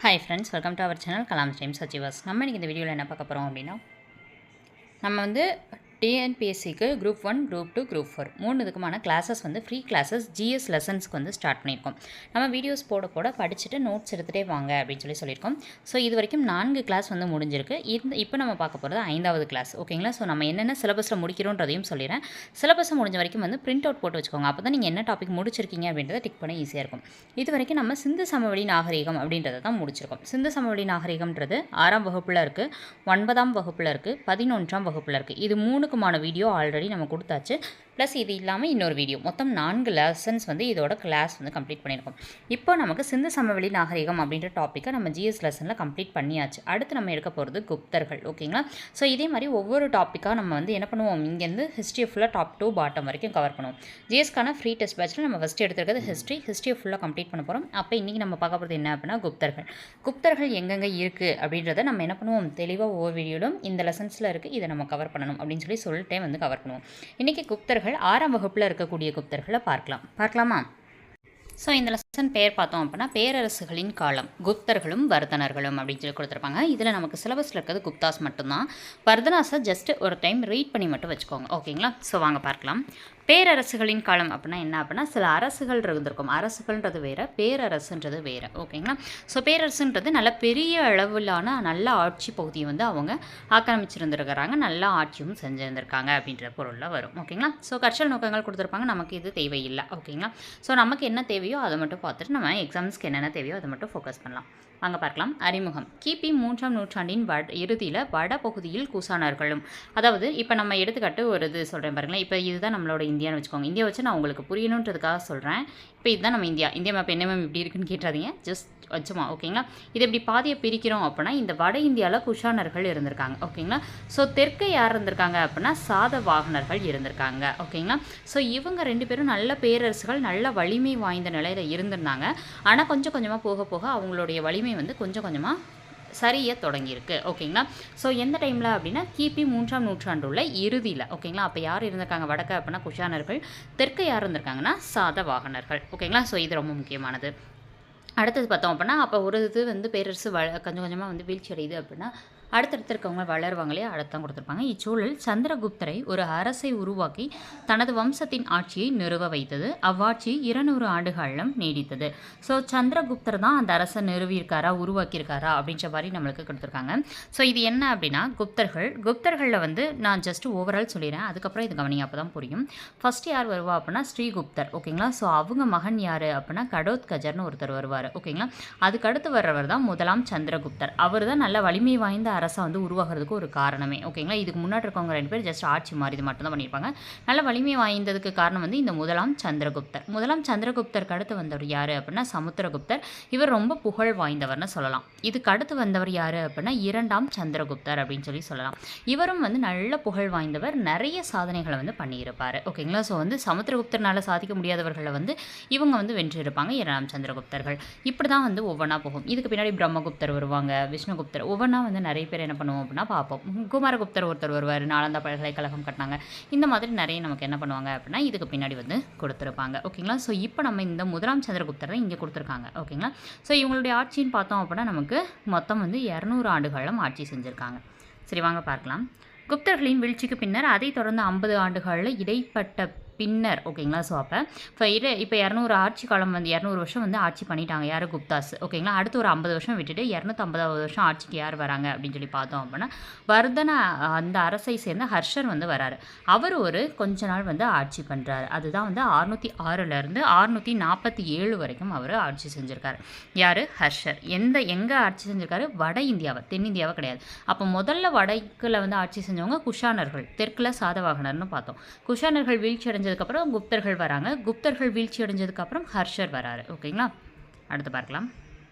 Hi friends, welcome to our channel Kalam Times Achievers. நம்ம இன்னைக்கு இந்த வீடியோவில் என்ன பார்க்க போகிறோம் அப்படின்னா நம்ம வந்து டிஎன்பிஎஸ்சிக்கு குரூப் 1, குரூப் 2, குரூப் 4 மூணு இதுக்குமான கிளாஸஸ் வந்து ஃப்ரீ கிளாஸஸ் ஜிஎஸ் லெசன்ஸ்க்கு வந்து ஸ்டார்ட் பண்ணியிருக்கோம். நம்ம வீடியோஸ் போட படிச்சுட்டு நோட்ஸ் எடுத்துகிட்டே வாங்க அப்படின்னு சொல்லியிருக்கோம். ஸோ இது வரைக்கும் 4 கிளாஸ் வந்து முடிஞ்சிருக்கு. இப்போ நம்ம பார்க்க போகிறது 5வது கிளாஸ். ஓகேங்களா? ஸோ நம்ம என்னென்ன சிலபஸில் முடிக்கிறோன்றதையும் சொல்லிடுறேன். சிலபஸை முடிஞ்ச வரைக்கும் வந்து பிரிண்ட் அவுட் போட்டு வச்சுக்கோங்க. அப்போ தான் நீங்கள் என்ன டாபிக் முடிச்சிருக்கீங்க அப்படின்றத டிக் பண்ண ஈஸியாக இருக்கும். இது வரைக்கும் நம்ம சிந்து சமவெளி நாகரிகம் அப்படின்றத தான் முடிச்சிருக்கோம். சிந்து சமவெளி நாகரிகம்ன்றது 6ஆம் வகுப்பில் இருக்குது, 9ஆம் வகுப்பில் இருக்குது, 11ஆம் வகுப்பில் இருக்குது. இது 3க்குமான வீடியோ ஆல்ரெடி நம்ம கொடுத்தாச்சு. ப்ளஸ் இது இல்லாமல் இன்னொரு வீடியோ, மொத்தம் 4 லெசன்ஸ் வந்து இதோட கிளாஸ் வந்து கம்ப்ளீட் பண்ணியிருக்கோம். இப்போ நமக்கு சிந்து சமவெளி நாகரிகம் அப்படின்ற டாப்பிக்கை நம்ம ஜிஎஸ் லெசனில் கம்ப்ளீட் பண்ணியாச்சு. அடுத்து நம்ம எடுக்க போகிறது குப்தர்கள். ஓகேங்களா? ஸோ இதே மாதிரி ஒவ்வொரு டாப்பிக்காக நம்ம வந்து என்ன பண்ணுவோம், இங்கேருந்து ஹிஸ்ட்ரியை ஃபுல்லாக டாப் டு பாட்டம் வரைக்கும் கவர் பண்ணுவோம். ஜிஎஸ்க்கான ஃப்ரீ டெஸ்ட் பேட்சில் நம்ம ஃபஸ்ட்டு எடுத்துருக்கிறது ஹிஸ்ட்ரியை ஃபுல்லாக கம்ப்ளீட் பண்ண போகிறோம். அப்போ இன்றைக்கி நம்ம பார்க்க போகிறது என்ன அப்படின்னா குப்தர்கள் எங்கெங்கே இருக்குது அப்படின்றத நம்ம என்ன பண்ணுவோம், தெளிவாக ஒவ்வொரு வீடியோலும் இந்த லெசன்ஸில் இருக்குது, இதை நம்ம கவர் பண்ணணும் அப்படின்னு சொல்லிட்டே வந்து கவர் பண்ணுவோம். இன்றைக்கி குப்தர்கள் 6ஆம் வகுப்பில் இருக்கக்கூடிய குப்தர்களை பார்க்கலாமா? ஸோ இந்த லெசன் பேர் பார்த்தோம் அப்படின்னா பேரரசுகளின் காலம், குப்தர்களும் வர்தனர்களும் அப்படின்னு சொல்லி கொடுத்துருப்பாங்க. இதில் நமக்கு சிலபஸில் இருக்கிறது குப்தாஸ் மட்டும்தான். வர்தனாஸை ஜஸ்ட் ஒரு டைம் ரீட் பண்ணி மட்டும் வச்சுக்கோங்க. ஓகேங்களா? ஸோ வாங்க பார்க்கலாம். பேரரசுகளின் காலம் அப்படின்னா என்ன அப்படின்னா, சில அரசுகள் இருந்திருக்கும். அரசுகள்ன்றது வேறு, பேரரசுன்றது வேறு. ஓகேங்களா? ஸோ பேரரசுன்றது நல்ல பெரிய அளவிலான நல்ல ஆட்சி பகுதியை வந்து அவங்க ஆக்கிரமிச்சிருந்துருக்கிறாங்க, நல்ல ஆட்சியும் செஞ்சுருந்துருக்காங்க அப்படின்ற பொருளில் வரும். ஓகேங்களா? ஸோ கற்றல் நோக்கங்கள் கொடுத்துருப்பாங்க, நமக்கு இது தேவையில்லை. ஓகேங்களா? ஸோ நமக்கு என்ன தேவையோ அதை மட்டும் பார்த்துட்டு நம்ம எக்ஸாம்ஸ்க்கு என்னென்ன தேவையோ அதை மட்டும் ஃபோக்கஸ் பண்ணலாம். வாங்க பார்க்கலாம். அறிமுகம். கிபி 3ஆம் நூற்றாண்டின் இறுதியில் வடபகுதியில் குசானர்களும், அதாவது இப்போ நம்ம எடுத்துக்காட்டு ஒரு இது சொல்கிறேன் பாருங்களேன். இப்போ இதுதான் நம்மளோட இந்தியான்னு வச்சுக்கோங்க. இந்தியா வச்சு நான் உங்களுக்கு புரியணுன்றதுக்காக சொல்கிறேன். இப்போ இதுதான் நம்ம இந்தியா மேப். என்ன மேம் இப்படி இருக்குன்னு கேட்டாதீங்க, ஜஸ்ட் வச்சுமா. ஓகேங்களா? இது இப்படி பாதியை பிரிக்கிறோம் அப்படின்னா இந்த வட இந்தியாவில் குஷானர்கள் இருந்திருக்காங்க. ஓகேங்களா? ஸோ தெற்கு யார் இருந்திருக்காங்க அப்படின்னா சாதவாகனர்கள் இருந்திருக்காங்க. ஓகேங்களா? ஸோ இவங்க 2 பேரும் நல்ல பேரரசுகள், நல்ல வலிமை வாய்ந்த நிலையில் இருந்திருந்தாங்க. ஆனால் கொஞ்சம் கொஞ்சமாக போக போக அவங்களுடைய வலிமை வந்து கொஞ்சம் கொஞ்சமாக சரிய தொடங்கியிருக்கு. ஓகேங்களா? ஸோ எந்த டைமில் அப்படின்னா கிபி 3ஆம் நூற்றாண்டுள்ள இறுதியில். ஓகேங்களா? அப்போ யார் இருந்திருக்காங்க வடக்க அப்படின்னா குஷானர்கள், தெற்கு யார் இருந்திருக்காங்கன்னா சாதவாகனர்கள். ஓகேங்களா? ஸோ இது ரொம்ப முக்கியமானது. அடுத்தது பார்த்தோம் அப்படின்னா அப்போ ஒரு இது வந்து பேரரசு கொஞ்சம் கொஞ்சமாக வந்து வீழ்ச்சி அடையுது அப்படின்னா அடுத்தடுத்து இருக்கவங்க வளருவாங்களே, அடுத்தான் கொடுத்துருப்பாங்க. இச்சூழல் சந்திரகுப்தரை ஒரு அரசை உருவாக்கி தனது வம்சத்தின் ஆட்சியை நிறுவ வைத்தது. அவ்வாட்சி 200 ஆண்டுகாலம் நீடித்தது. ஸோ சந்திரகுப்தர் தான் அந்த அரசை நிறுவியிருக்காரா, உருவாக்கியிருக்காரா அப்படின்ற மாதிரி நம்மளுக்கு கொடுத்துருக்காங்க. ஸோ இது என்ன அப்படின்னா குப்தர்களில் வந்து நான் ஜஸ்ட் ஓவரால் சொல்லிடுறேன், அதுக்கப்புறம் இது கவனிங்க, அப்போ தான் புரியும். ஃபஸ்ட்டு யார் வருவா அப்படின்னா ஸ்ரீகுப்தர். ஓகேங்களா? ஸோ அவங்க மகன் யார் அப்படின்னா கடோத்கஜர்னு ஒருத்தர் வருவார். ஓகேங்களா? அதுக்கடுத்து வர்றவர் தான் முதலாம் சந்திரகுப்தர். அவர் தான் நல்ல வலிமை வாய்ந்த அரசை வந்து உருவாகிறதுக்கு ஒரு காரணமே. ஓகேங்களா? இதுக்கு முன்னாடி இருக்கவங்க 2 பேர் ஜஸ்ட் ஆட்சி மாதிரி இது மட்டும் தான் பண்ணியிருப்பாங்க. நல்ல வலிமை வாய்ந்ததுக்கு காரணம் வந்து இந்த முதலாம் சந்திரகுப்தருக்கு அடுத்து வந்தவர் யார் அப்படின்னா சமுத்திரகுப்தர். இவர் ரொம்ப புகழ் வாய்ந்தவர்னு சொல்லலாம். இதுக்கு அடுத்து வந்தவர் யார் அப்படின்னா 2ஆம் சந்திரகுப்தர் அப்படின்னு சொல்லலாம். இவரும் வந்து நல்ல புகழ் வாய்ந்தவர், நிறைய சாதனைகளை வந்து பண்ணியிருப்பார். ஓகேங்களா? ஸோ வந்து சமுத்திரகுப்தர்னால சாதிக்க முடியாதவர்களை வந்து இவங்க வந்து வென்றிருப்பாங்க 2ஆம் சந்திரகுப்தர்கள். இப்படி தான் வந்து ஒவ்வொன்றா போகும். இதுக்கு பின்னாடி பிரம்மகுப்தர் வருவாங்க, விஷ்ணுகுப்தர், ஒவ்வொன்றா வந்து நிறைய பேர் என்ன பண்ணுவோம் அப்படின்னா பார்ப்போம். குமாரகுப்தர் ஒருத்தர் வருவார், நாலந்தா பல்கலைக்கழகம் கட்டினாங்க. இந்த மாதிரி நிறைய நமக்கு என்ன பண்ணுவாங்க அப்படின்னா இதுக்கு பின்னாடி வந்து கொடுத்துருப்பாங்க. ஓகேங்களா? ஸோ இப்போ நம்ம இந்த முதலாம் சந்திரகுப்தரை இங்கே கொடுத்துருக்காங்க. ஓகேங்களா? ஸோ இவங்களுடைய ஆட்சின்னு பார்த்தோம் அப்படின்னா நமக்கு மொத்தம் வந்து 200 ஆண்டுகாலம் ஆட்சி செஞ்சுருக்காங்க. சரி வாங்க பார்க்கலாம். குப்தர்களின் வீழ்ச்சிக்கு பின்னர் அதை தொடர்ந்து 50 ஆண்டுகளில் இடைப்பட்ட பின்னர். ஓகேங்களா? ஸோ இப்போ 200 ஆட்சி காலம் வந்து 200 வருஷம் வந்து ஆட்சி பண்ணிட்டாங்க யார், குப்தாஸ். ஓகேங்களா? அடுத்து ஒரு 50 வருஷம் விட்டுட்டு 250வது வருஷம் ஆட்சிக்கு யார் வராங்க அப்படின்னு சொல்லி பார்த்தோம் அப்படின்னா வர்தன அந்த அரசை சேர்ந்த ஹர்ஷர் வந்து வராரு. அவர் ஒரு கொஞ்ச நாள் வந்து ஆட்சி பண்ணுறாரு. அதுதான் வந்து 606லேருந்து 647 வரைக்கும் அவர் ஆட்சி செஞ்சுருக்காரு. யார்? ஹர்ஷர். எங்கே ஆட்சி செஞ்சுருக்காரு? வட இந்தியாவை, தென்னிந்தியாவை கிடையாது. அப்போ முதல்ல வடக்கில் வந்து ஆட்சி செஞ்சவங்க குஷானர்கள், தெற்கில் சாதவாகனர்னு பார்த்தோம். குஷானர்கள் வீழ்ச்சி அடைஞ்சதுக்கப்புறம் குப்தர்கள் வராங்க. குப்தர்கள் வீழ்ச்சி அடைஞ்சதுக்கப்புறம் ஹர்ஷர் வராரு. ஓகேங்களா? அடுத்து பார்க்கலாம்.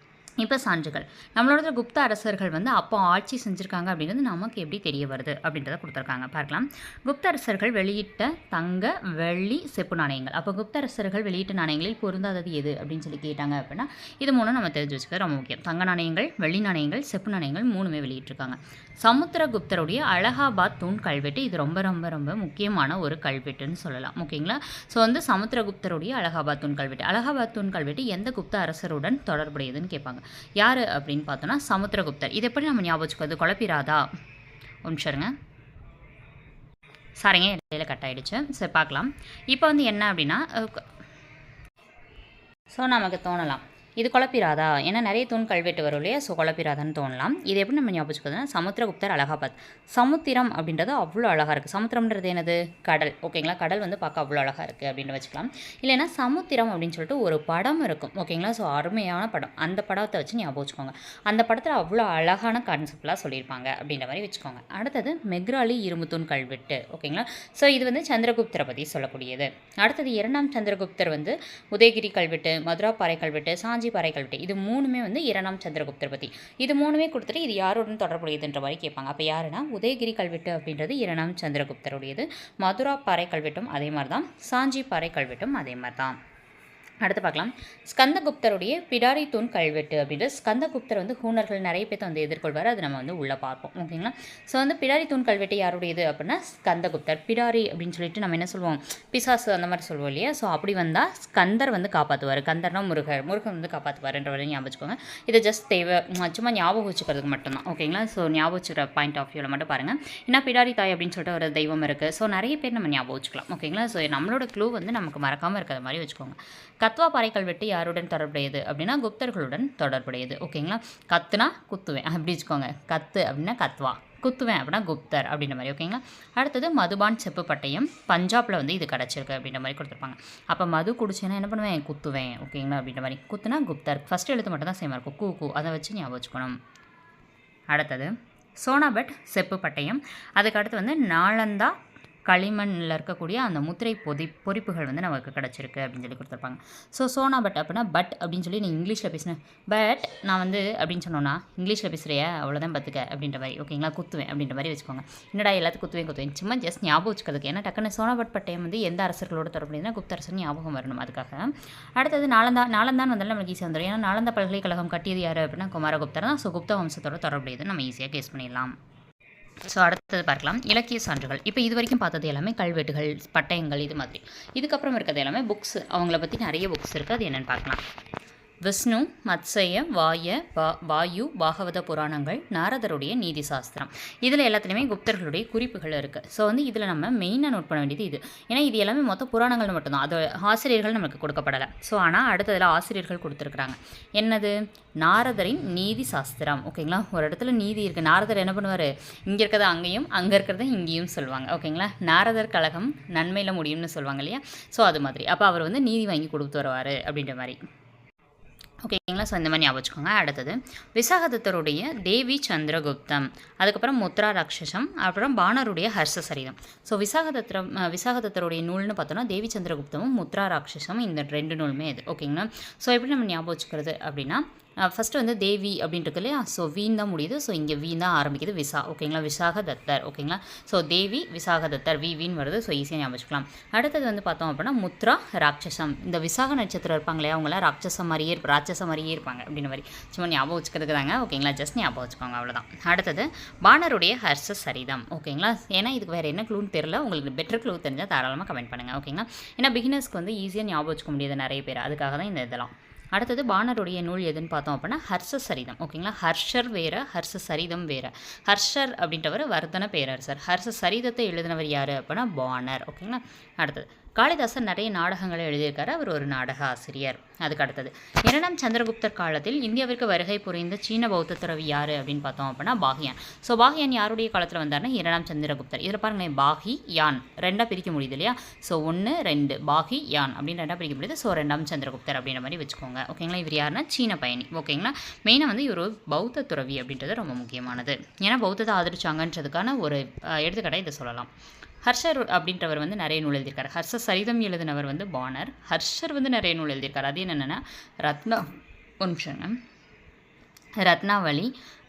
இப்போ சான்றுகள். நம்மளோட குப்த அரசர்கள் வந்து அப்போ ஆட்சி செஞ்சுருக்காங்க அப்படின்றது நமக்கு எப்படி தெரிய வருது அப்படின்றத கொடுத்துருக்காங்க. பார்க்கலாம். குப்த அரசர்கள் வெளியிட்ட தங்க, வெள்ளி, செப்பு நாணயங்கள். அப்போ குப்த அரசர்கள் வெளியிட்ட நாணயங்களில் பொருந்தாதது எது அப்படின்னு சொல்லி கேட்டாங்க அப்படின்னா இது மூணும் நம்ம தெரிஞ்சு வச்சுக்கிறது ரொம்ப முக்கியம். தங்க நாணயங்கள், வெள்ளி நாணயங்கள், செப்பு நாணயங்கள் 3மே வெளியிட்டிருக்காங்க. சமுத்திரகுப்தருடைய அலகாபாத் தூண் கல்வெட்டு, இது ரொம்ப ரொம்ப ரொம்ப முக்கியமான ஒரு கல்வெட்டுன்னு சொல்லலாம். ஓகேங்களா? ஸோ வந்து சமுத்திரகுப்தருடைய அலகாபாத் தூண் கல்வெட்டு எந்த குப்த அரசருடன் தொடர்புடையதுன்னு கேட்பாங்க. யார் அப்படின்னு பார்த்தோன்னா சமுத்திரகுப்தர். இது எப்படி நம்ம ஞாபகம் வச்சுக்கிறது? குழப்பிராதா? நிமிஷருங்க, சாரிங்க, இடையில கட் ஆகிடுச்சு. சரி, பார்க்கலாம். இப்போ வந்து என்ன அப்படின்னா, ஸோ நமக்கு தோணலாம் இது குழப்பிராதா, ஏன்னா நிறைய தூண் கல்வெட்டு வரும் இல்லையா, ஸோ குழப்பிராதான்னு தோணலாம். இது எப்படி நம்ம ஞாபகம் வச்சுக்கிறதுனா, சமுத்திரகுப்தர் அலகாபாத். சமுத்திரம் அப்படின்றது அவ்வளோ அழகாக இருக்குது. சமுத்திரம்ன்றது என்னது? கடல். ஓகேங்களா, கடல் வந்து பார்க்க அவ்வளோ அழகாக இருக்குது அப்படின்னு வச்சுக்கலாம். இல்லைன்னா சமுத்திரம் அப்படின்னு சொல்லிட்டு ஒரு படம் இருக்கும். ஓகேங்களா, ஸோ அருமையான படம். அந்த படத்தை வச்சு ஞாபகம் வச்சுக்கோங்க. அந்த படத்தில் அவ்வளோ அழகான கான்செப்ட்லாம் சொல்லியிருப்பாங்க அப்படின்ற மாதிரி வச்சுக்கோங்க. அடுத்தது மெக்ராலி இரும்புத்தூண் கல்வெட்டு. ஓகேங்களா, ஸோ இது வந்து சந்திரகுப்தரை பற்றி சொல்லக்கூடியது. அடுத்தது 2ஆம் சந்திரகுப்தர் வந்து உதயகிரி கல்வெட்டு, மதுராபாறை கல்வெட்டு, காஞ்சிபாறை கல்வெட்டு. இது மூணுமே வந்து 2ஆம் சந்திரகுப்தர் பற்றி. இது மூணுமே கொடுத்துட்டு இது யாருடன் தொடர்புடையதுன்ற மாதிரி கேட்பாங்க. அப்போ யாருன்னா, உதயகிரி கல்வெட்டு அப்படின்றது 2ஆம் சந்திரகுப்தருடையது. மதுராபாறை கல்வெட்டும் அதே மாதிரி தான், காஞ்சிபாறை கல்வெட்டும் அதே மாதிரி தான். அடுத்து பார்க்கலாம், ஸ்கந்தகுப்தருடைய பிடாரி தூண் கல்வெட்டு அப்படின்றது. ஸ்கந்தகுப்தர் வந்து ஹூனர்கள் நிறைய பேர்த்த வந்து எதிர்கொள்வார். அது நம்ம வந்து உள்ளே பார்ப்போம். ஓகேங்களா, ஸோ வந்து பிடாரி தூண் கல்வெட்டு யாருடையது அப்படின்னா ஸ்கந்தகுப்தர். பிடாரி அப்படின்னு சொல்லிட்டு நம்ம என்ன சொல்லுவோம்? பிசாசு அந்த மாதிரி சொல்லுவோம் இல்லையா, ஸோ அப்படி வந்தால் ஸ்கந்தர் வந்து காப்பாற்றுவார். கந்தர்னா முருகன் வந்து காப்பாற்றுவார்ன்ற வரை ஞாபகம் வச்சுக்கோங்க. இதை ஜஸ்ட் தேவை சும்மா ஞாபகம் வச்சுக்கிறதுக்கு மட்டும்தான். ஓகேங்களா, ஸோ ஞாபகம் வச்சுக்கிற பாயிண்ட் ஆஃப் வியூவில் மட்டும் பாருங்கள். ஏன்னா பிடாரி தாய் அப்படின்னு சொல்லிட்டு ஒரு தெய்வம் இருக்குது. ஸோ நிறைய பேர் நம்ம ஞாபகம் வச்சுக்கலாம். ஓகேங்களா, ஸோ நம்மளோட க்ளூ வந்து நமக்கு மறக்காமல் இருக்கிற மாதிரி வச்சுக்கோங்க. கத்வா பாறை கல்வெட்டு யாருடன் தொடர்புடையது அப்படின்னா குப்தர்களுடன் தொடர்புடையது. ஓகேங்களா, கத்துனா குத்துவேன் அப்படி வச்சுக்கோங்க. கத்து அப்படின்னா கத்வா, குத்துவேன் அப்படின்னா குப்தர் அப்படின்ற மாதிரி. ஓகேங்களா, அடுத்தது மதுபான் செப்பு பட்டயம். பஞ்சாபில் வந்து இது கிடச்சிருக்கு அப்படின்ற மாதிரி கொடுத்துருப்பாங்க. அப்போ மது குடிச்சேன்னா என்ன பண்ணுவேன்? குத்துவேன். ஓகேங்களா, அப்படின்ற மாதிரி. குத்துனா குப்தர். ஃபஸ்ட்டு எழுத்து மட்டும் தான் சேமாக இருக்கும், கூ. அதை வச்சு ஞாபகம் வச்சுக்கணும். அடுத்தது சோனாபட் செப்பு பட்டயம். அதுக்கடுத்து வந்து நாளந்தா களிமண்ணில் இருக்கக்கூடிய அந்த முத்திரை பொறிப்புகள் வந்து நமக்கு கிடச்சிருக்கு அப்படின்னு சொல்லி கொடுத்துருப்பாங்க. ஸோ சோனாபட் அப்படின்னா பட் அப்படின்னு சொல்லி நீ இங்கிலீஷில் பேசினேன், பட் நான் வந்து அப்படின்னு சொன்னோன்னா இங்கிலீஷில் பேசுகிறியா அவ்வளோதான் பார்த்துக்க அப்படின்ற மாதிரி. ஓகேங்களா, குத்துவேன் அப்படின்ற மாதிரி வச்சுக்கோங்க. என்னடா எல்லாத்துக்கும் குத்துவேன் சும்மா ஜஸ்ட் ஞாபகம் வச்சுக்கிறதுக்கு. ஏன்னா டக்குன்னு சோனாபட் பட்டயம் வந்து எந்த அரசர்களோட தொடர்புனா குப்தரசன் ஞாபகம் வரணும், அதுக்காக. அடுத்தது நாலந்தான் வந்தாலும் நம்மளுக்கு ஈஸியாக வந்துடும். ஏன்னா நாலந்தா பல்கலைக்கழகம் கட்டியது யார் அப்படின்னா குமாரகுப்தர் தான். ஸோ குப்த வம்சத்தோட தொடர்புடையது நம்ம ஈஸியாக கேஸ் பண்ணிடலாம். ஸோ அடுத்தது பார்க்கலாம், இலக்கிய சான்றுகள். இப்போ இது வரைக்கும் பார்த்தது எல்லாமே கல்வெட்டுகள், பட்டயங்கள், இது மாதிரி. இதுக்கப்புறம் இருக்கிறது எல்லாமே புக்ஸ். அவங்கள பற்றி நிறைய புக்ஸ் இருக்குது. அது என்னென்னு பார்க்கலாம். விஷ்ணு, மத்சய, வாயு, பாகவத புராணங்கள், நாரதருடைய நீதி சாஸ்திரம். இதில் எல்லாத்துலேயுமே குப்தர்களுடைய குறிப்புகள் இருக்குது. ஸோ வந்து இதில் நம்ம மெயினாக நோட் பண்ண வேண்டியது இது. ஏன்னா இது எல்லாமே மொத்தம் புராணங்கள் மட்டும்தான். அது ஆசிரியர்கள் நமக்கு கொடுக்கப்படலை. ஸோ ஆனால் அடுத்ததில் ஆசிரியர்கள் கொடுத்துருக்குறாங்க. என்னது? நாரதரின் நீதி சாஸ்திரம். ஓகேங்களா, ஒரு இடத்துல நீதி இருக்குது. நாரதர் என்ன பண்ணுவார்? இங்கே இருக்கிறத அங்கேயும், அங்கே இருக்கிறத இங்கேயும் சொல்லுவாங்க. ஓகேங்களா, நாரதர் கழகம் நன்மையில் முடியும்னு சொல்லுவாங்க இல்லையா, ஸோ அது மாதிரி. அப்போ அவர் வந்து நீதி வாங்கி கொடுத்து வருவார் அப்படின்ற மாதிரி. ஓகேங்களா, ஸோ இந்த மாதிரி ஞாபகம் வச்சுக்கோங்க. அடுத்தது விசாகதத்தருடைய தேவி சந்திரகுப்தம், அதுக்கப்புறம் முத்ரா ராட்சசம், அப்புறம் பாணருடைய ஹர்ஷசரிதம். ஸோ விசாகதத்தருடைய நூல்னு பார்த்தோன்னா தேவி சந்திரகுப்தமும் முத்ரா ராட்சசமும் இந்த 2 நூலுமே இது. ஓகேங்களா, ஸோ எப்படி நம்ம ஞாபகம் வச்சுக்கிறது அப்படின்னா, ஃபஸ்ட்டு வந்து தேவி அப்படின்ட்டு இல்லையா, ஸோ வீண் தான் முடியுது. ஸோ இங்கே வீண் தான் ஆரம்பிக்குது, ஓகேங்களா, விசாகதத்தர். ஓகேங்களா, ஸோ தேவி விசாகதத்தர், வீண் வருது. ஸோ ஈஸியாக ஞாபகம் வச்சுக்கலாம். அடுத்தது வந்து பார்த்தோம் அப்படின்னா முத்ரா ராட்சசம். இந்த விசாக நட்சத்திரம் இருப்பாங்க இல்லையா, அவங்களாம் ராட்சச மாதிரியே இருப்பாங்க அப்படின்ற மாதிரி சும்மா ஞாபகம் வச்சுக்கிறதுக்கு தாங்க. ஓகேங்களா, ஜஸ்ட் ஞாபகம் வச்சுக்கோங்க, அவ்வளோதான். அடுத்தது பாணருடைய ஹர்ஷ சரிதம். ஓகேங்களா, ஏன்னா இதுக்கு வேறு என்ன க்ளூன்னு தெரியல. உங்களுக்கு பெட்டர் க்ளூ தெரிஞ்சால் தாராளமாக கமெண்ட் பண்ணுங்கள். ஓகேங்களா, ஏன்னா பிகினர்ஸ்க்கு வந்து ஈஸியாக ஞாபகம் வச்சுக்க முடியாது நிறைய பேர், அதுக்காக தான் இந்த இதெல்லாம். அடுத்தது பாணருடைய நூல் எதுன்னு பார்த்தோம் அப்படின்னா ஹர்ஷ சரிதம். ஓகேங்களா, ஹர்ஷர் வேறு, ஹர்ஷ சரிதம் வேறு. ஹர்ஷர் அப்படின்றவர் வர்தன பேரரசர். ஹர்ஷ சரிதத்தை எழுதினவர் யார் அப்படின்னா பாணர். ஓகேங்களா, அடுத்தது காளிதாசன் நிறைய நாடகங்களை எழுதியிருக்காரு. அவர் ஒரு நாடக ஆசிரியர். அதுக்கு அடுத்தது 2ஆம் சந்திரகுப்தர் காலத்தில் இந்தியாவிற்கு வருகை புரிந்த சீன பௌத்த துறவி யார் அப்படின்னு பார்த்தோம் அப்படின்னா பாகியான். ஸோ பாகியான் யாருடைய காலத்தில் வந்தார்னா 2ஆம் சந்திரகுப்தர். இதில் பாருங்களேன், பாகி யான் 2ஆக பிரிக்க முடியுது இல்லையா, ஸோ 1 2 பாகி யான் அப்படின்னு 2ஆக பிரிக்க முடியுது. ஸோ 2ஆம் சந்திரகுப்தர் அப்படின்ற மாதிரி வச்சுக்கோங்க. ஓகேங்களா, இவர் யாருன்னா சீன பயணி. ஓகேங்களா, மெயினாக வந்து இவர் பௌத்த துறவி அப்படின்றது ரொம்ப முக்கியமானது. ஏன்னா பௌத்தத்தை ஆதரிச்சாங்கன்றதுக்கான ஒரு எடுத்துக்காட்டாக இதை சொல்லலாம். ஹர்ஷர் அப்படின்றவர் வந்து நிறைய நூல் எழுதியிருக்காரு. ஹர்ஷ சரிதம் எழுதினவர் வந்து பாணர். ஹர்ஷர் வந்து நிறைய நூல் எழுதியிருக்காரு. அது என்னென்னா ரத்னாவளி,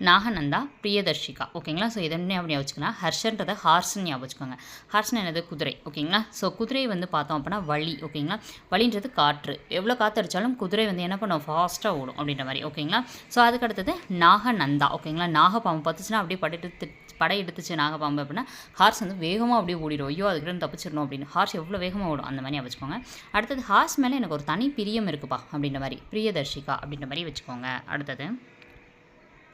நாகநந்தா, பிரியதர்ஷிகா. ஓகேங்களா, ஸோ இதனே அப்படி வச்சுக்கலாம். ஹர்ஷன்றதை ஹார்ஸ்ன்னு ஞாபகம் வச்சுக்கோங்க. ஹார்ஸ்ன்னு என்னது? குதிரை. ஓகேங்களா, ஸோ குதிரை வந்து பார்த்தோம் அப்படின்னா வழி. ஓகேங்களா, வழின்றது காற்று. எவ்வளோ காற்று அடித்தாலும் குதிரை வந்து என்ன பண்ணும்? ஃபாஸ்ட்டாக ஓடும் அப்படின்ற மாதிரி. ஓகேங்களா, ஸோ அதுக்கு அடுத்தது நாகநந்தா. ஓகேங்களா, நாகப்பாம்பு பார்த்துச்சுன்னா அப்படியே படை எடுத்துச்சு நாகப்பாம்பு அப்படின்னா ஹார்ஸ் வந்து வேகமாக அப்படியே ஓடிடும். ஐயோ அதுக்கிட்ட தப்பிச்சிடணும் அப்படின்னு. ஹார்ஸ் எவ்வளோ வேகமாக ஓடும் அந்த மாதிரி வச்சுக்கோங்க. அடுத்தது ஹார்ஸ் மேலே எனக்கு ஒரு தனி பிரியம் இருக்குப்பா அப்படின்ற மாதிரி, பிரியதர்ஷிகா அப்படின்ற மாதிரி வச்சுக்கோங்க. அடுத்தது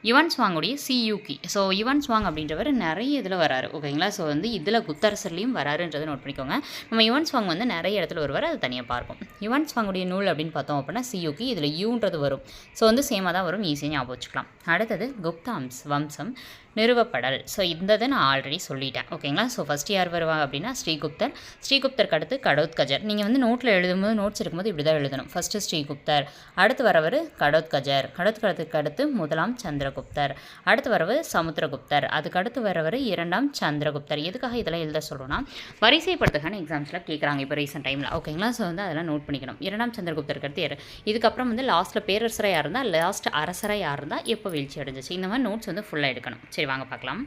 யுவன் ஸ்வாங்குடைய சியூகி. ஸோ யுவன் ஸ்வாங் அப்படின்றவர் நிறைய இதில் வராரு. ஓகேங்களா. ஸோ வந்து இதில் குப்தரசர்லையும் வராருன்றதை நோட் பண்ணிக்கோங்க. நம்ம யுவன் ஸ்வாங் வந்து நிறைய இடத்துல வருவார், அது தனியாக பார்ப்போம். யுவன் ஸ்வாங்குடைய நூல் அப்படின்னு பார்த்தோம் அப்படின்னா சியூகி, இதில் யூன்றது வரும். ஸோ வந்து சேமாக தான் வரும், ஈஸியாக ஞாபகம் வச்சுக்கலாம். அடுத்தது குப்தா வம்சம் நிறுவப்படல். ஸோ இந்த இதை நான் ஆல்ரெடி சொல்லிட்டேன். ஓகேங்களா. ஸோ ஃபஸ்ட்டு யார் வருவாங்க அப்படின்னா ஸ்ரீகுப்தர். ஸ்ரீகுப்தருக்கு அடுத்து கடோத்கஜர். நீங்கள் வந்து நோட்டில் எழுதும்போது நோட்ஸ் எடுக்கும்போது இப்படி தான் எழுதணும். ஃபஸ்ட்டு ஸ்ரீகுப்தர், அடுத்து வரவர் கடோத்கஜர், கடோத்கஜருக்கு அடுத்து முதலாம் சந்திரகுப்தர், அடுத்து வரவர் சமுத்திரகுப்தர், அதுக்கு அடுத்து வரவர் இரண்டாம் சந்திரகுப்தர். எதுக்காக இதெல்லாம் எழுத சொல்கிறோன்னா வரிசைப்படுத்துக்கான எக்ஸாம்ஸில் கேட்குறாங்க இப்போ ரீசெண்ட் டைமில். ஓகேங்களா. ஸோ வந்து அதெல்லாம் நோட் பண்ணிக்கணும். இரண்டாம் சந்திரகுப்தருக்கு அடுத்து இதுக்கப்புறம் வந்து லாஸ்ட்டில் பேரரசராக யார் இருந்தால், லாஸ்ட் அரசராக யார் இருந்தால், எப்போ வீழ்ச்சி அடைஞ்சிச்சு, இந்த மாதிரி நோட்ஸ் வந்து ஃபுல்லாக எடுக்கணும். சரி வாங்க பார்க்கலாம்.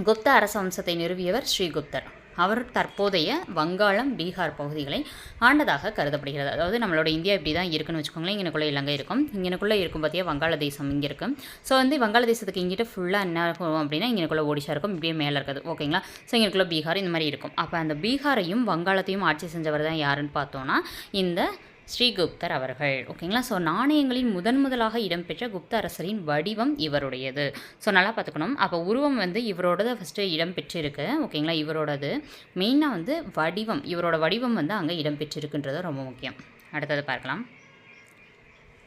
குப்த அரச வம்சத்தை நிறுவியவர் ஸ்ரீகுப்தர். அவர் தற்போதைய வங்காளம், பீகார் பகுதிகளை ஆண்டதாக கருதப்படுகிறது. அதாவது நம்மளோட இந்தியா இப்படி தான் இருக்குன்னு வச்சுக்கோங்களேன். இங்கனுக்குள்ளே இலங்கை இருக்கும், இங்கனுக்குள்ளே இருக்கும் பார்த்தியா வங்காளதேசம் இங்கே இருக்கும். ஸோ வந்து வங்காளதேசத்துக்கு இங்கிட்ட ஃபுல்லாக என்ன இருக்கும் அப்படின்னா இங்கனுக்குள்ளே ஒடிஷா இருக்கும், இப்படியே மேலே இருக்குது. ஓகேங்களா. ஸோ இங்கனுக்குள்ளே பீகார் இந்த மாதிரி இருக்கும். அப்போ அந்த பீகாரையும் வங்காளத்தையும் ஆட்சி செஞ்சவர் தான் யாருன்னு பார்த்தோன்னா இந்த ஸ்ரீகுப்தர் அவர்கள். ஓகேங்களா. ஸோ நாணயங்களின் முதலாக இடம்பெற்ற குப்த அரசரின் வடிவம் இவருடையது. ஸோ நல்லா பார்த்துக்கணும். அப்போ உருவம் வந்து இவரோடது ஃபஸ்ட்டு இடம்பெற்றிருக்கு. ஓகேங்களா. இவரோடது மெயினாக வந்து வடிவம், இவரோட வடிவம் வந்து அங்கே இடம்பெற்றிருக்குன்றது ரொம்ப முக்கியம். அடுத்தது பார்க்கலாம்.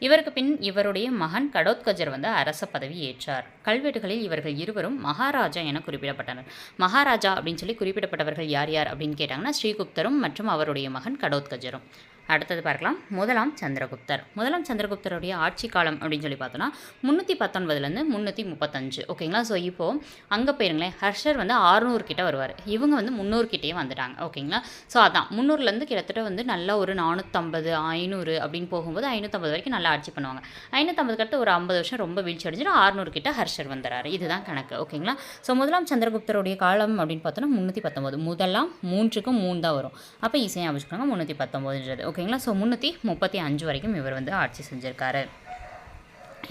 இவருக்கு பின் இவருடைய மகன் கடோத்கஜர் வந்து அரச பதவி ஏற்றார். கல்வெட்டுகளில் இவர்கள் இருவரும் மகாராஜா என குறிப்பிடப்பட்டனர். மகாராஜா அப்படின்னு சொல்லி குறிப்பிடப்பட்டவர்கள் யார் யார் அப்படின்னு கேட்டாங்கன்னா ஸ்ரீகுப்தரும் மற்றும் அவருடைய மகன் கடோத்கஜரும். அடுத்தது பார்க்கலாம். முதலாம் சந்திரகுப்தர். முதலாம் சந்திரகுப்தருடைய ஆட்சி காலம் அப்படின்னு சொல்லி பார்த்தோன்னா 319 335. ஓகேங்களா. ஸோ இப்போது அங்கே போயிருங்களேன், ஹர்ஷர் வந்து 600 கிட்ட வருவார், இவங்க வந்து 300 கிட்டேயே வந்துட்டாங்க. ஓகேங்களா. ஸோ அதான் 300லேருந்து கிட்டத்தட்ட வந்து நல்ல ஒரு 450 500 அப்படின்னு போகும்போது 550 வரைக்கும் நல்லா ஆட்சி பண்ணுவாங்க. 550 அடுத்து ஒரு 50 வருஷம் ரொம்ப வீழ்ச்சி அடைஞ்சிட்டு 600 கிட்ட ஹர்ஷர் வந்துறாரு. இதுதான் கணக்கு. ஓகேங்களா. ஸோ முதலாம் சந்திரகுப்தருடைய காலம் அப்படின்னு பார்த்தோன்னா 319. முதலாம் 3க்கு 3 தான் வரும். அப்போ ஈஸியாக வச்சுக்கோங்க 319. ஓகேங்களா. ஸோ 335 வரைக்கும் இவர் வந்து ஆட்சி செஞ்சுருக்காரு.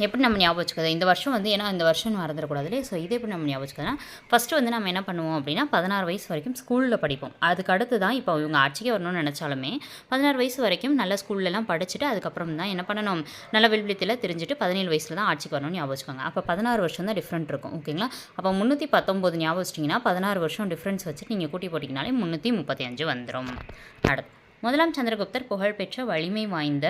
எப்படி நம்ம ஞாபகம் வச்சுக்கிறது இந்த வருஷம் வந்து, ஏன்னா இந்த வருஷம் மறந்துடக்கூடாது இல்லையா. ஸோ இதே எப்படி நம்ம ஞாபகம் வச்சுக்கிறதுனா ஃபஸ்ட்டு வந்து நம்ம என்ன பண்ணுவோம் அப்படின்னா 16 வயசு வரைக்கும் ஸ்கூலில் படிப்போம். அதுக்கு அடுத்து தான் இப்போ இவங்க ஆட்சிக்கே வரணும்னு நினச்சாலுமே 16 வயசு வரைக்கும் நல்ல ஸ்கூல்லலாம் படிச்சுட்டு அதுக்கப்புறம் தான் என்ன பண்ணணும், நல்ல வில்வித்தில் தெரிஞ்சுட்டு 17 வயசில் தான் ஆட்சிக்கு வரணும்னு ஞாபகம் வச்சுக்கோங்க. அப்போ 16 வருஷம் தான் டிஃப்ரெண்ட் இருக்கும். ஓகேங்களா. அப்போ 319 ஞாபகம் வச்சிட்டிங்கன்னா 16 வருஷம் டிஃப்ரென்ஸ் வச்சுட்டு நீங்கள் கூட்டி போட்டிங்கனாலே 335 வந்துடும். அடுத்து முதலாம் சந்திரகுப்தர் புகழ்பெற்ற வலிமை வாய்ந்த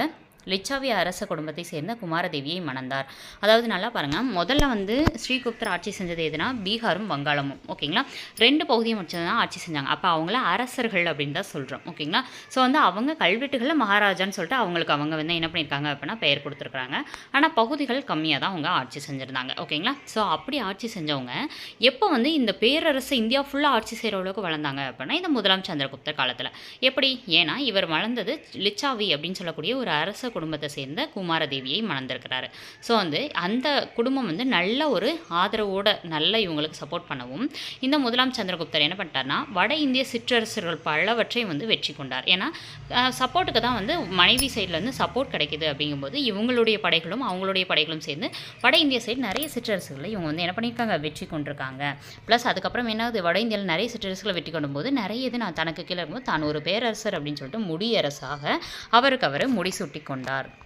லிச்சாவி அரச குடும்பத்தை சேர்ந்த குமாரதேவியை மணந்தார். அதாவது நல்லா பாருங்கள், முதல்ல வந்து ஸ்ரீகுப்தர் ஆட்சி செஞ்சது எதுனா பீகாரும் வங்காளமும். ஓகேங்களா. 2 பகுதியும் வச்சு தான் ஆட்சி செஞ்சாங்க. அப்போ அவங்கள அரசர்கள் அப்படின்னு தான் சொல்கிறோம். ஓகேங்களா. ஸோ வந்து அவங்க கல்வெட்டுகளில் மகாராஜான்னு சொல்லிட்டு அவங்களுக்கு அவங்க வந்து என்ன பண்ணியிருக்காங்க அப்படின்னா பெயர் கொடுத்துருக்குறாங்க. ஆனால் பகுதிகள் கம்மியாக தான் அவங்க ஆட்சி செஞ்சுருந்தாங்க. ஓகேங்களா. ஸோ அப்படி ஆட்சி செஞ்சவங்க எப்போ வந்து இந்த பேரரசு இந்தியா ஃபுல்லாக ஆட்சி செய்கிற அளவுக்கு வளர்ந்தாங்க அப்படின்னா இந்த முதலாம் சந்திரகுப்தர் காலத்தில். எப்படி, ஏன்னா இவர் வளர்ந்தது லிச்சாவி அப்படின்னு சொல்லக்கூடிய ஒரு அரச குடும்பத்தை சேர்ந்த குமாரதேவியை மணந்திருக்கிறாரு. ஸோ வந்து அந்த குடும்பம் வந்து நல்ல ஒரு ஆதரவோட நல்ல இவங்களுக்கு சப்போர்ட் பண்ணவும் இந்த முதலாம் சந்திரகுப்தர் என்ன பண்ணிட்டார்னா வட இந்திய சிற்றரசர்கள் பலவற்றை வந்து வெற்றி கொண்டார். ஏன்னா சப்போர்ட்டுக்கு தான் வந்து மனைவி சைடில் வந்து சப்போர்ட் கிடைக்கிது. அப்படிங்கும்போது இவங்களுடைய படைகளும் அவங்களுடைய படைகளும் சேர்ந்து வட இந்திய சைடு நிறைய சிற்றரசுகளை இவங்க வந்து என்ன பண்ணியிருக்காங்க, வெற்றி கொண்டிருக்காங்க. ப்ளஸ் அதுக்கப்புறம் என்னாவது வட இந்தியாவில் நிறைய சிற்றரசுகளை வெற்றி கொண்டும்போது நிறைய இது நான் தனக்கு கீழே இருக்கும்போது தான் ஒரு பேரரசர் அப்படின்னு சொல்லிட்டு முடியரசாக அவருக்கு அவர் முடிசூட்டி கொண்டார்.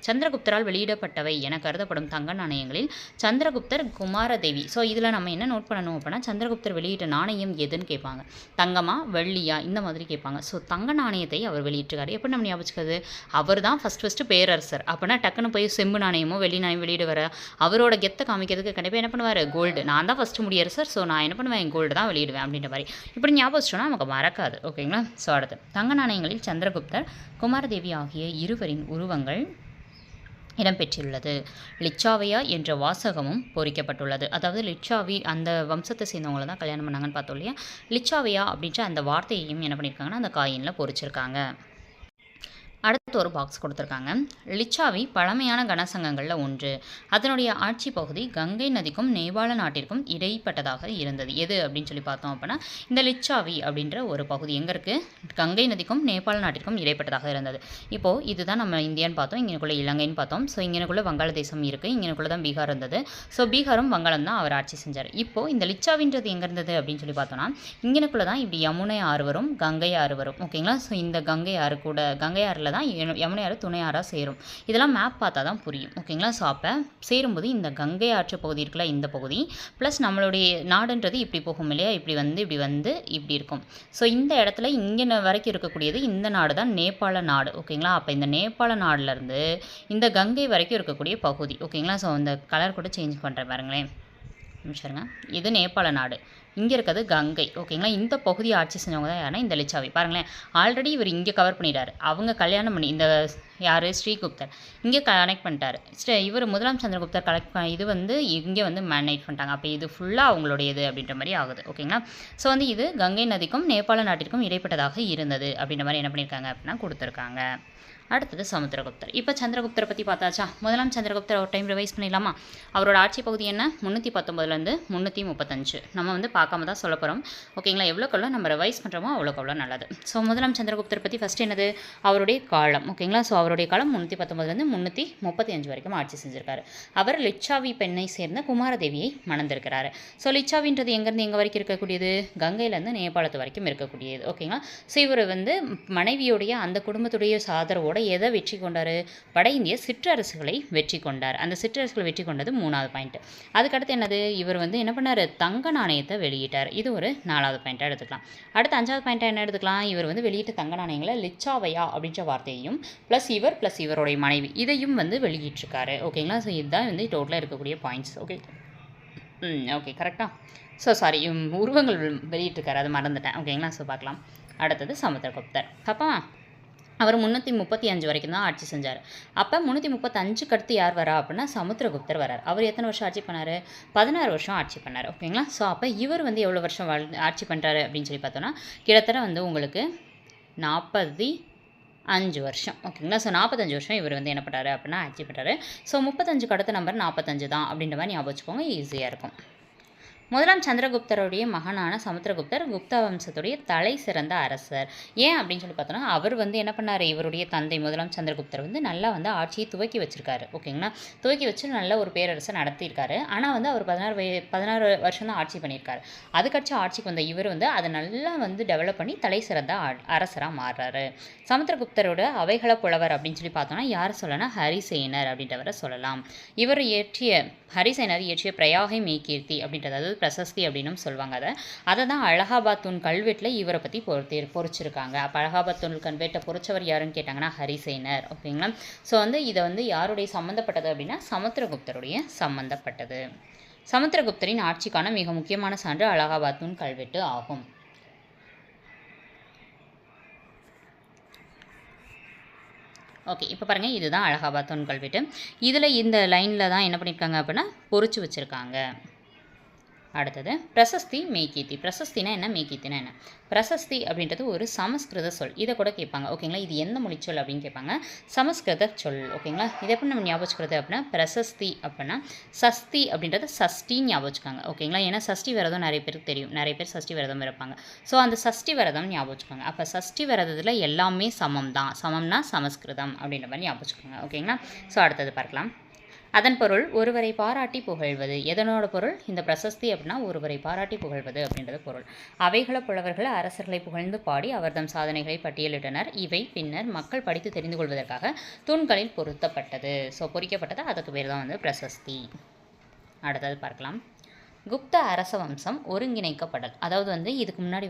சந்திரகுப்தரால் வெளியிடப்பட்டவை என கருதப்படும் தங்க நாணயங்களில் சந்திரகுப்தர் குமாரதேவி. ஸோ இதில் நம்ம என்ன நோட் பண்ணணும் அப்படின்னா சந்திரகுப்தர் வெளியிட்ட நாணயம் எதுன்னு கேட்பாங்க. தங்கமா வெள்ளியா இந்த மாதிரி கேட்பாங்க. ஸோ தங்க நாணயத்தை அவர் வெளியிட்டிருக்காரு. எப்படி நம்ம ஞாபகம், அவர் தான் ஃபஸ்ட்டு பேரரசர். அப்படின்னா டக்குன்னு போய் செம்பு நாணயமோ வெள்ளி நாணயம் வெளியிட வர அவரோட கெத்தை காமிக்கிறதுக்கு கண்டிப்பாக என்ன பண்ணுவார், கோல்டு. நான் தான் ஃபஸ்ட்டு முடியரசர், ஸோ நான் என்ன பண்ணுவேன், கோல்டு தான் வெளியிடுவேன் அப்படின்ற மாதிரி. இப்படி ஞாபகம் வச்சோன்னா நமக்கு மறக்காது. ஓகேங்களா. ஸோ அடுத்து தங்க நாணயங்களில் சந்திரகுப்தர் குமாரதேவி ஆகிய இருவரின் உருவங்கள் இடம்பெற்றுள்ளது. லிச்சாவையா என்ற வாசகமும் பொறிக்கப்பட்டுள்ளது. அதாவது லிச்சாவி அந்த வம்சத்தை சேர்ந்தவங்களை தான் கல்யாணம் பண்ணாங்கன்னு பார்த்தோம் இல்லையா. லிச்சாவையா அப்படின்ற அந்த வார்த்தையையும் என்ன பண்ணியிருக்காங்கன்னா அந்த காயினில் பொறிச்சிருக்காங்க. ஒரு பாக்ஸ் கொடுத்துருக்காங்க. லிச்சாவி பழமையான கனசங்கங்களில் ஒன்று. அதனுடைய ஆட்சி பகுதி கங்கை நதிக்கும் நேபாள நாட்டிற்கும் இடைப்பட்டதாக இருந்தது. எது அப்படின்னு சொல்லி பார்த்தோம் அப்படின்னா இந்த லிச்சாவி அப்படின்ற ஒரு பகுதி எங்கே இருக்குது? கங்கை நதிக்கும் நேபாள நாட்டிற்கும் இடைப்பட்டதாக இருந்தது. இப்போது இதுதான் நம்ம இந்தியான்னு பார்த்தோம், இங்கனுக்குள்ளே இலங்கைன்னு பார்த்தோம். ஸோ இங்கனுக்குள்ளே வங்காளதேசம் இருக்குது, இங்கனுக்குள்ளே தான் பீகார் இருந்தது. ஸோ பீகாரும் வங்காளம் தான் அவர் ஆட்சி செஞ்சார். இப்போது இந்த லிச்சாவின்றது எங்கே இருந்தது அப்படின்னு சொல்லி பார்த்தோன்னா இங்கனுக்குள்ளே தான் இப்படி யமுனை ஆறு வரும், கங்கை ஆறு வரும். ஓகேங்களா? ஸோ இந்த கங்கை ஆறு கூட கங்கை ஆறில் தான் யமுனை ஆறு துணை ஆறாக சேரும். இதெல்லாம் மேப் பார்த்தா தான் புரியும். ஓகேங்களா? ஸோ அப்போ சேரும்போது இந்த கங்கை ஆற்று பகுதி இருக்குல்ல, இந்த பகுதி ப்ளஸ் நம்மளுடைய நாடுன்றது இப்படி போகும் இல்லையா, இப்படி வந்து இப்படி இருக்கும். ஸோ இந்த இடத்துல இங்கே வரைக்கும் இருக்கக்கூடியது இந்த நாடு தான் நேபாள நாடு. ஓகேங்களா? அப்போ இந்த நேபாள நாடுலேருந்து இந்த கங்கை வரைக்கும் இருக்கக்கூடிய பகுதி. ஓகேங்களா? ஸோ இந்த கலர் கூட சேஞ்ச் பண்ணுறேன் பாருங்களேன், நிமிஷருங்க. இது நேபாள நாடு, இங்கே இருக்கிறது கங்கை. ஓகேங்களா? இந்த பகுதியை ஆட்சி செஞ்சவங்க தான் யாருன்னா இந்த லிச்சாவி. பாருங்களேன், ஆல்ரெடி இவர் இங்கே கவர் பண்ணிட்டார். அவங்க கல்யாணம் பண்ணி இந்த யார் ஸ்ரீகுப்தர் இங்கே கனெக்ட் பண்ணிட்டார். இவர் முதலாம் சந்திரகுப்தர் இது இங்கே மேனேஜ் பண்ணிட்டாங்க. அப்போ இது ஃபுல்லாக அவங்களுடையது அப்படின்ற மாதிரி ஆகுது. ஓகேங்களா? ஸோ இது கங்கை நதிக்கும் நேபாள நாட்டிற்கும் இடைப்பட்டதாக இருந்தது அப்படின்ற மாதிரி என்ன பண்ணியிருக்காங்க அப்படின்னா கொடுத்துருக்காங்க. அடுத்தது சமுத்திரகுப்தர். இப்போ சந்திரகுப்தரை பற்றி பார்த்தாச்சா? முதலாம் சந்திரகுப்தர் ஒரு டைம் ரிவைஸ் பண்ணிடலாமா? அவரோட ஆட்சி பகுதி என்ன? 319 335. நம்ம பார்க்காம தான் சொல்ல போகிறோம். ஓகேங்களா? எவ்வளோக்கெவ்வளோ நம்ம ரிவைஸ் பண்ணுறோமோ அவ்வளோக்கெவ்வளோ நல்லது. ஸோ முதலாம் சந்திரகுப்தர் பற்றி ஃபஸ்ட் என்னது? அவருடைய காலம். ஓகேங்களா? ஸோ அவருடைய காலம் 319 335 வரைக்கும் ஆட்சி செஞ்சிருக்காரு. அவர் லிச்சாவி பெண்ணை சேர்ந்த குமாரதேவியை மணந்திருக்கிறாரு. ஸோ லிச்சாவின்றது எங்கேருந்து எங்கே வரைக்கும் இருக்கக்கூடியது? கங்கையிலேருந்து நேபாளத்து வரைக்கும் இருக்கக்கூடியது. ஓகேங்களா? ஸோ இவர் மனைவியுடைய அந்த குடும்பத்துடைய சாதரவோட எதை வெற்றி கொண்டார்? வட இந்திய சிற்றரசுகளை வெற்றி கொண்டார். அந்த சிற்றரசுகளை வெற்றி கொண்டது 3வது பாயிண்ட். அதுக்கடுத்து என்னது? இவர் என்ன பண்ணார்? தங்க நாணயத்தை வெளியிட்டார். இது ஒரு 4வது பாயிண்ட்டாக எடுத்துக்கலாம். அடுத்து 5வது பாயிண்ட்டாக என்ன எடுத்துக்கலாம்? இவர் வெளியிட்ட தங்க நாணயங்களை லிச்சாவையா அப்படின்ற வார்த்தையையும் ப்ளஸ் இவருடைய மனைவி இதையும் வெளியிட்டிருக்காரு. ஓகேங்களா? ஸோ இதுதான் டோட்டலாக இருக்கக்கூடிய பாயிண்ட்ஸ். ஓகே ஓகே கரெக்டாக. ஸோ சாரி, உருவங்கள் வெளியிட்டிருக்காரு, அது மறந்துட்டேன். ஓகேங்களா? ஸோ பார்க்கலாம். அடுத்தது சமுத்திரகுப்தர். அப்போ அவர் 335 வரைக்கும் தான் ஆட்சி செஞ்சார். அப்போ 335க்கு அடுத்து யார் வரா அப்படின்னா சமுத்திரகுப்தர் வரார். அவர் எத்தனை வருஷம் ஆட்சி பண்ணார்? 16 வருஷம் ஆட்சி பண்ணார். ஓகேங்களா? ஸோ அப்போ இவர் எவ்வளோ வருஷம் ஆட்சி பண்ணுறாரு அப்படின்னு சொல்லி பார்த்தோன்னா கிட்டத்தட்ட உங்களுக்கு 45 வருஷம். ஓகேங்களா? ஸோ 45 வருஷம் இவர் என்ன பண்ணுறாரு அப்படின்னா ஆட்சி பண்ணுறாரு. ஸோ 35க்கு அடுத்த நம்பர் 45 தான் அப்படின்ற மாதிரி ஞாபகம் வச்சுக்கோங்க, ஈஸியாக இருக்கும். முதலாம் சந்திரகுப்தருடைய மகனான சமுத்திரகுப்தர் குப்தா வம்சத்துடைய தலை சிறந்த அரசர். ஏன் அப்படின்னு சொல்லி பார்த்தோன்னா அவர் என்ன பண்ணார்? இவருடைய தந்தை முதலாம் சந்திரகுப்தர் நல்லா ஆட்சியை துவக்கி வச்சிருக்காரு. ஓகேங்களா? துவக்கி வச்சு நல்ல ஒரு பேரரசை நடத்தியிருக்காரு. ஆனால் அவர் 16 வருஷம் தான் ஆட்சி பண்ணியிருக்காரு. அதுக்கடுத்து ஆட்சிக்கு வந்த இவர் அதை நல்லா டெவலப் பண்ணி தலை சிறந்த அரசராக மாறுறாரு. சமுத்திரகுப்தரோட அவைகள புலவர் அப்படின்னு சொல்லி பார்த்தோன்னா யார் சொல்லனா? ஹரிசேனர் அப்படின்றவரை சொல்லலாம். இவர் ஹரிசேனர் இயற்றிய பிரயாகை மெய்கீர்த்தி அப்படின்றது பிரசஸ்தி அப்படின்னு சொல்லுவாங்க. அதை தான் அலகாபாத் தூண் கல்வெட்டில் இவரை பற்றி பொறிச்சிருக்காங்க. அப்போ அலகாபாத் தூண் கல்வெட்டை பொறிச்சவர் யாருன்னு கேட்டாங்கன்னா ஹரிசேனர். ஓகேங்களா? ஸோ இதை யாருடைய சம்மந்தப்பட்டது அப்படின்னா சமுத்திரகுப்தருடைய சம்மந்தப்பட்டது. சமுத்திரகுப்தரின் ஆட்சிக்கான மிக முக்கியமான சான்று அலகாபாத் தூண் கல்வெட்டு ஆகும். ஓகே, இப்போ பாருங்கள், இதுதான் அலகாபாத் தூண் கல்வெட்டு. இதில் இந்த லைனில் தான் என்ன பண்ணியிருக்காங்க அப்படின்னா பொறிச்சு வச்சுருக்காங்க. அடுத்தது பிரசஸ்தி மெய்கீர்த்தி. பிரசஸ்தினா என்ன? மெய்கீர்த்தினா என்ன? பிரசஸ்தி அப்படின்றது ஒரு சமஸ்கிருத சொல். இதை கூட கேட்பாங்க. ஓகேங்களா? இது எந்த மொழி சொல் அப்படின்னு கேட்பாங்க. சமஸ்கிருத சொல். ஓகேங்களா? இதை எப்படி நம்ம ஞாபகம் வச்சுக்கிறது அப்படின்னா பிரசஸ்தி அப்படின்னா சஸ்தி அப்படின்றத சஷ்டின்னு ஞாபகம் வச்சுக்காங்க. ஓகேங்களா? ஏன்னா சஷ்டி விரதம் நிறைய பேருக்கு தெரியும், நிறைய பேர் சஷ்டி விரதம் இருப்பாங்க. ஸோ அந்த சஷ்டி விரதம் ஞாபகம் வச்சுக்கோங்க. அப்போ சஷ்டி விரதத்தில் எல்லாமே சமம் தான். சமம்னா சமஸ்கிருதம் அப்படின்ற மாதிரி ஞாபகம் வச்சுக்கோங்க. ஓகேங்களா? ஸோ அடுத்தது பார்க்கலாம். அதன் பொருள் ஒருவரை பாராட்டி புகழ்வது. எதனோட பொருள்? இந்த பிரசஸ்தி அப்படின்னா ஒருவரை பாராட்டி புகழ்வது அப்படின்றது பொருள். அவைகள புலவர்கள் அரசர்களை புகழ்ந்து பாடி அவர்தம் சாதனைகளை பட்டியலிட்டனர். இவை பின்னர் மக்கள் படித்து தெரிந்து கொள்வதற்காக தூண்களில் பொருத்தப்பட்டது. ஸோ பொறிக்கப்பட்டது, அதுக்கு பேர் தான் பிரசஸ்தி. அடுத்தது பார்க்கலாம். குப்த அரச வம்சம் ஒருங்கிணைக்கப்படல். அதாவது இதுக்கு முன்னாடி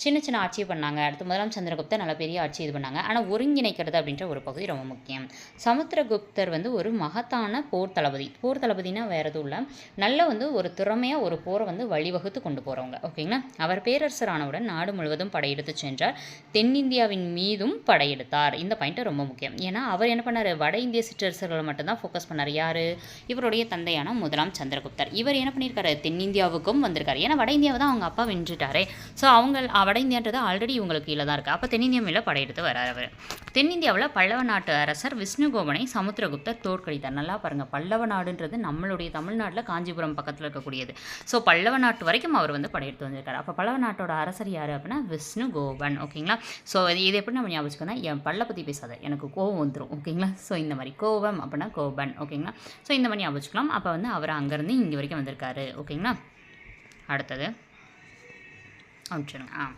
சின்ன சின்ன ஆட்சி பண்ணாங்க. அடுத்து முதலாம் சந்திரகுப்தர் நல்ல பெரிய ஆட்சி இது பண்ணாங்க. ஆனால் ஒருங்கிணைக்கிறது அப்படின்ற ஒரு பகுதி ரொம்ப முக்கியம். சமுத்திரகுப்தர் ஒரு மகத்தான போர் தளபதி. போர் தளபதினா வேறு எதுவும் இல்லை, நல்ல ஒரு திறமையாக ஒரு போரை வழிவகுத்து கொண்டு போகிறவங்க. ஓகேங்களா? அவர் பேரரசரானவுடன் நாடு முழுவதும் படையெடுத்து சென்றார். தென்னிந்தியாவின் மீதும் படையெடுத்தார். இந்த பாயிண்ட் ரொம்ப முக்கியம். ஏன்னா அவர் என்ன பண்ணார்? வட இந்திய சிற்றரசர்களை மட்டும்தான் ஃபோக்கஸ் பண்ணார். யார்? இவருடைய தந்தையான முதலாம் சந்திரகுப்தர். இவர் என்ன பண்ணியிருக்காரு? தென்னிந்தியாவுக்கும் வந்திருக்காரு. ஏன்னா வட இந்தியாவை தான் அவங்க அப்பா வென்றுட்டாரே. ஸோ வட இந்தியான்றது ஆல்ரெடி இவங்களுக்கு கீழே தான் இருக்குது. அப்போ தென்னிந்தியா மேலே படையெடுத்து வரார் அவர். தென்னிந்தியாவில் பல்லவ நாட்டு அரசர் விஷ்ணுகோபனை சமுத்திரகுப்தர் தோற்கடித்தார். நல்லா பாருங்கள், பல்லவ நாடுன்றது நம்மளுடைய தமிழ்நாட்டில் காஞ்சிபுரம் பக்கத்தில் இருக்கக்கூடியது. ஸோ பல்லவ நாட்டு வரைக்கும் அவர் வந்து படையெடுத்து வந்திருக்காரு. அப்போ பல்லவ நாட்டோட அரசர் யார் அப்படின்னா விஷ்ணுகோபன். ஓகேங்களா. ஸோ இது எப்படி நம்ம ஞாபகம் வச்சுக்கோன்னா, என் பல்ல பற்றி பேசாத, எனக்கு கோவம் வந்துடும். ஓகேங்களா. ஸோ இந்த மாதிரி கோபம் அப்படின்னா கோபன். ஓகேங்களா. ஸோ இந்த மாதிரி ஞாபகம் வச்சுக்கலாம். அப்போ வந்து அவர் அங்கேருந்து இங்கே வரைக்கும் வந்திருக்காரு. ஓகேங்களா. அடுத்தது அனுப்பிச்சுடுங்க.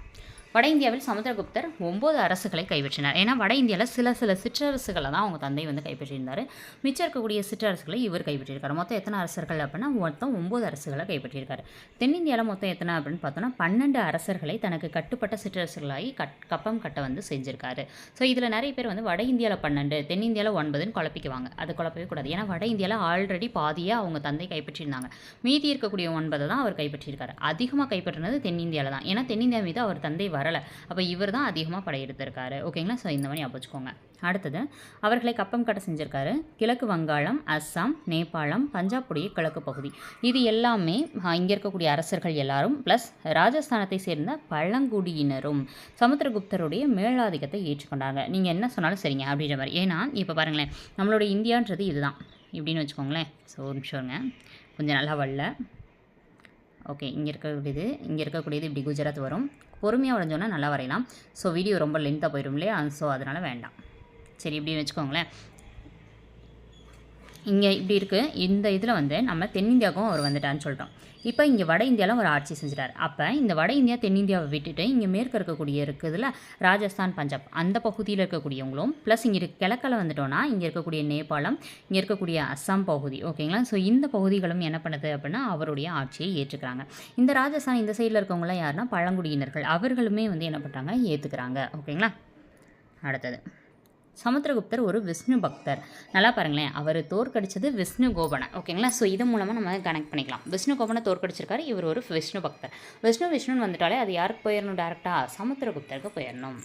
வட இந்தியாவில் சமுத்திரகுப்தர் 9 அரசுகளை கைப்பற்றினார். ஏன்னா வட இந்தியாவில் சில சிற்றரசுகளை தான் அவங்க தந்தை வந்து கைப்பற்றியிருந்தார். மிச்சம் இருக்கக்கூடிய சிற்றரசுகளை இவர் கைப்பற்றியிருக்காரு. மொத்தம் எத்தனை அரசர்கள் அப்படின்னா மொத்தம் 9 அரசுகளை கைப்பற்றியிருக்காரு. தென்னிந்தியாவில் மொத்தம் எத்தனை அப்படின்னு பார்த்தோன்னா 12 அரசர்களை தனக்கு கட்டுப்பட்ட சிற்றரசுகளாகி கப்பம் கட்ட வந்து செஞ்சுருக்காரு. ஸோ இதில் நிறைய பேர் வந்து வட இந்தியாவில் 12 தென்னிந்தியாவில் 9ன்னு குழப்பிக்குவாங்க. அது குழப்பவே கூடாது. ஏன்னா வட இந்தியாவில் ஆல்ரெடி பாதியாக அவங்க தந்தை கைப்பற்றியிருந்தாங்க. மீதி இருக்கக்கூடிய 9 தான் அவர் கைப்பற்றியிருக்காரு. அதிகமாக கைப்பற்றினது தென்னிந்தியாவில் தான். ஏன்னா தென்னிந்தியா மீது அவர் தந்தை வரலை. அப்போ இவர் தான் அதிகமாக படையெடுத்திருக்காரு. ஓகேங்களா. ஸோ இந்த மாதிரி வச்சுக்கோங்க. அடுத்தது அவர்களை கப்பம் கட்ட செஞ்சுருக்காரு. கிழக்கு வங்காளம், அஸ்ஸாம், நேபாளம், பஞ்சாப் உடைய கிழக்கு பகுதி இது எல்லாமே இங்கே இருக்கக்கூடிய அரசர்கள் எல்லாரும் ப்ளஸ் ராஜஸ்தானத்தை சேர்ந்த பழங்குடியினரும் சமுத்திரகுப்தருடைய மேலாதிக்கத்தை ஏற்றுக்கொண்டாங்க. நீங்கள் என்ன சொன்னாலும் சரிங்க அப்படின்ற மாதிரி. ஏன்னா இப்போ பாருங்களேன், நம்மளோட இந்தியான்றது இதுதான் இப்படின்னு வச்சுக்கோங்களேன். ஸோ ஒரு நிமிஷங்க, கொஞ்சம் நல்லா வரல. ஓகே, இங்கே இருக்கக்கூடியது இப்படி குஜராத் வரும். பொறுமையாக வரைஞ்சோன்னா நல்லா வரையலாம். ஸோ வீடியோ ரொம்ப லென்த்தாக போயிடும் இல்லையா. ஸோ அதனால் வேண்டாம். சரி, இப்படின்னு வச்சுக்கோங்களேன். இங்கே இப்படி இருக்குது. இந்த இதில் வந்து நம்ம தென்னிந்தியாவுக்கும் அவர் வந்துட்டான்னு சொல்லிட்டோம். இப்போ இங்கே வட இந்தியாவில் ஒரு ஆட்சி செஞ்சிட்டார். அப்போ இந்த வட இந்தியா தென்னிந்தியாவை விட்டுட்டு இங்கே மேற்கு இருக்கக்கூடிய இருக்குதுல ராஜஸ்தான், பஞ்சாப் அந்த பகுதியில் இருக்கக்கூடியவங்களும் ப்ளஸ் இங்கே கிழக்கில் வந்துட்டோன்னா இங்கே இருக்கக்கூடிய நேபாளம், இங்கே இருக்கக்கூடிய அஸ்ஸாம் பகுதி. ஓகேங்களா. ஸோ இந்த பகுதிகளும் என்ன பண்ணுது அப்படின்னா அவருடைய ஆட்சியை ஏற்றுக்கிறாங்க. இந்த ராஜஸ்தான் இந்த சைடில் இருக்கவங்களாம் யாருன்னா பழங்குடியினர்கள். அவர்களுமே வந்து என்ன பண்ணுறாங்க, ஏற்றுக்கிறாங்க. ஓகேங்களா. அடுத்தது சமுத்திரகுப்தர் ஒரு விஷ்ணு பக்தர். நல்லா பாருங்களேன், அவர் தோற்கடிச்சது விஷ்ணுகோபனை. ஓகேங்களா. ஸோ இது மூலமாக நம்ம கனெக்ட் பண்ணிக்கலாம். விஷ்ணுகோபனை தோற்கடிச்சிருக்காரு. இவர் ஒரு விஷ்ணு பக்தர். விஷ்ணுன்னு வந்துட்டாலே அது யாருக்கு போயிடணும், டேரெக்டாக சமுத்திரகுப்தருக்கு போயிடணும்.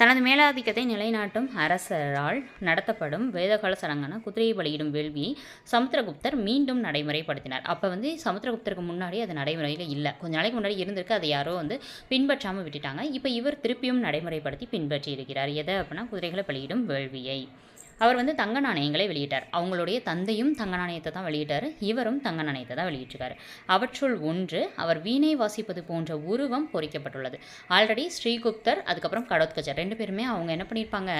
தனது மேலாதிக்கத்தை நிலைநாட்டும் அரசரால் நடத்தப்படும் வேதகால சடங்கான குதிரையை பலியிடும் வேள்வியை சமுத்திரகுப்தர் மீண்டும் நடைமுறைப்படுத்தினார். அப்போ வந்து சமுத்திரகுப்தருக்கு முன்னாடி அது நடைமுறையில் இல்லை. கொஞ்ச நாளைக்கு முன்னாடி இருந்திருக்கு, அதை யாரோ வந்து பின்பற்றாமல் விட்டுட்டாங்க. இப்போ இவர் திருப்பியும் நடைமுறைப்படுத்தி பின்பற்றி இருக்கிறார். எதை அப்படின்னா குதிரைகளை பலியிடும் வேள்வியை. அவர் வந்து தங்க நாணயங்களை வெளியிட்டார். அவங்களுடைய தந்தையும் தங்க நாணயத்தை தான் வெளியிட்டார். இவரும் தங்க நாணயத்தை தான் வெளியிட்டிருக்காரு. அவற்றுள் ஒன்று அவர் வீணை வாசிப்பது போன்ற உருவம் பொறிக்கப்பட்டுள்ளது. ஆல்ரெடி ஸ்ரீகுப்தர் அதுக்கப்புறம் கடோத்கச்சர் 2 பேருமே அவங்க என்ன பண்ணியிருப்பாங்க,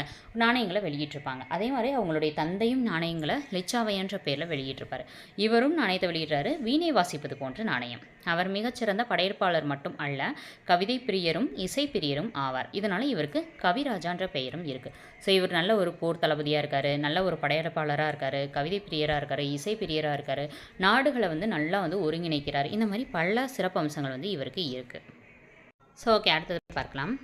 நாணயங்களை வெளியிட்டிருப்பாங்க. அதே மாதிரி அவங்களுடைய தந்தையும் நாணயங்களை லிச்சாவையன்ற பேரில் வெளியிட்டிருப்பார். இவரும் நாணயத்தை வெளியிடுறாரு, வீணை வாசிப்பது போன்ற நாணயம். அவர் மிகச்சிறந்த படையெடுப்பாளர் மட்டும் அல்ல, கவிதை பிரியரும் இசை பிரியரும் ஆவார். இதனால் இவருக்கு கவிராஜான்ற பெயரும் இருக்குது. ஸோ இவர் நல்ல ஒரு போர் தளபதியாக இருக்கார், நல்ல ஒரு படையெடுப்பாளராக இருக்கார், கவிதை பிரியராக இருக்கார், இசை பிரியராக இருக்கார், நாடுகளை வந்து நல்லா வந்து ஒருங்கிணைக்கிறார். இந்த மாதிரி பல சிறப்பு அம்சங்கள் வந்து இவருக்கு இருக்குது. ஸோ ஓகே, அடுத்தது பார்க்கலாம்.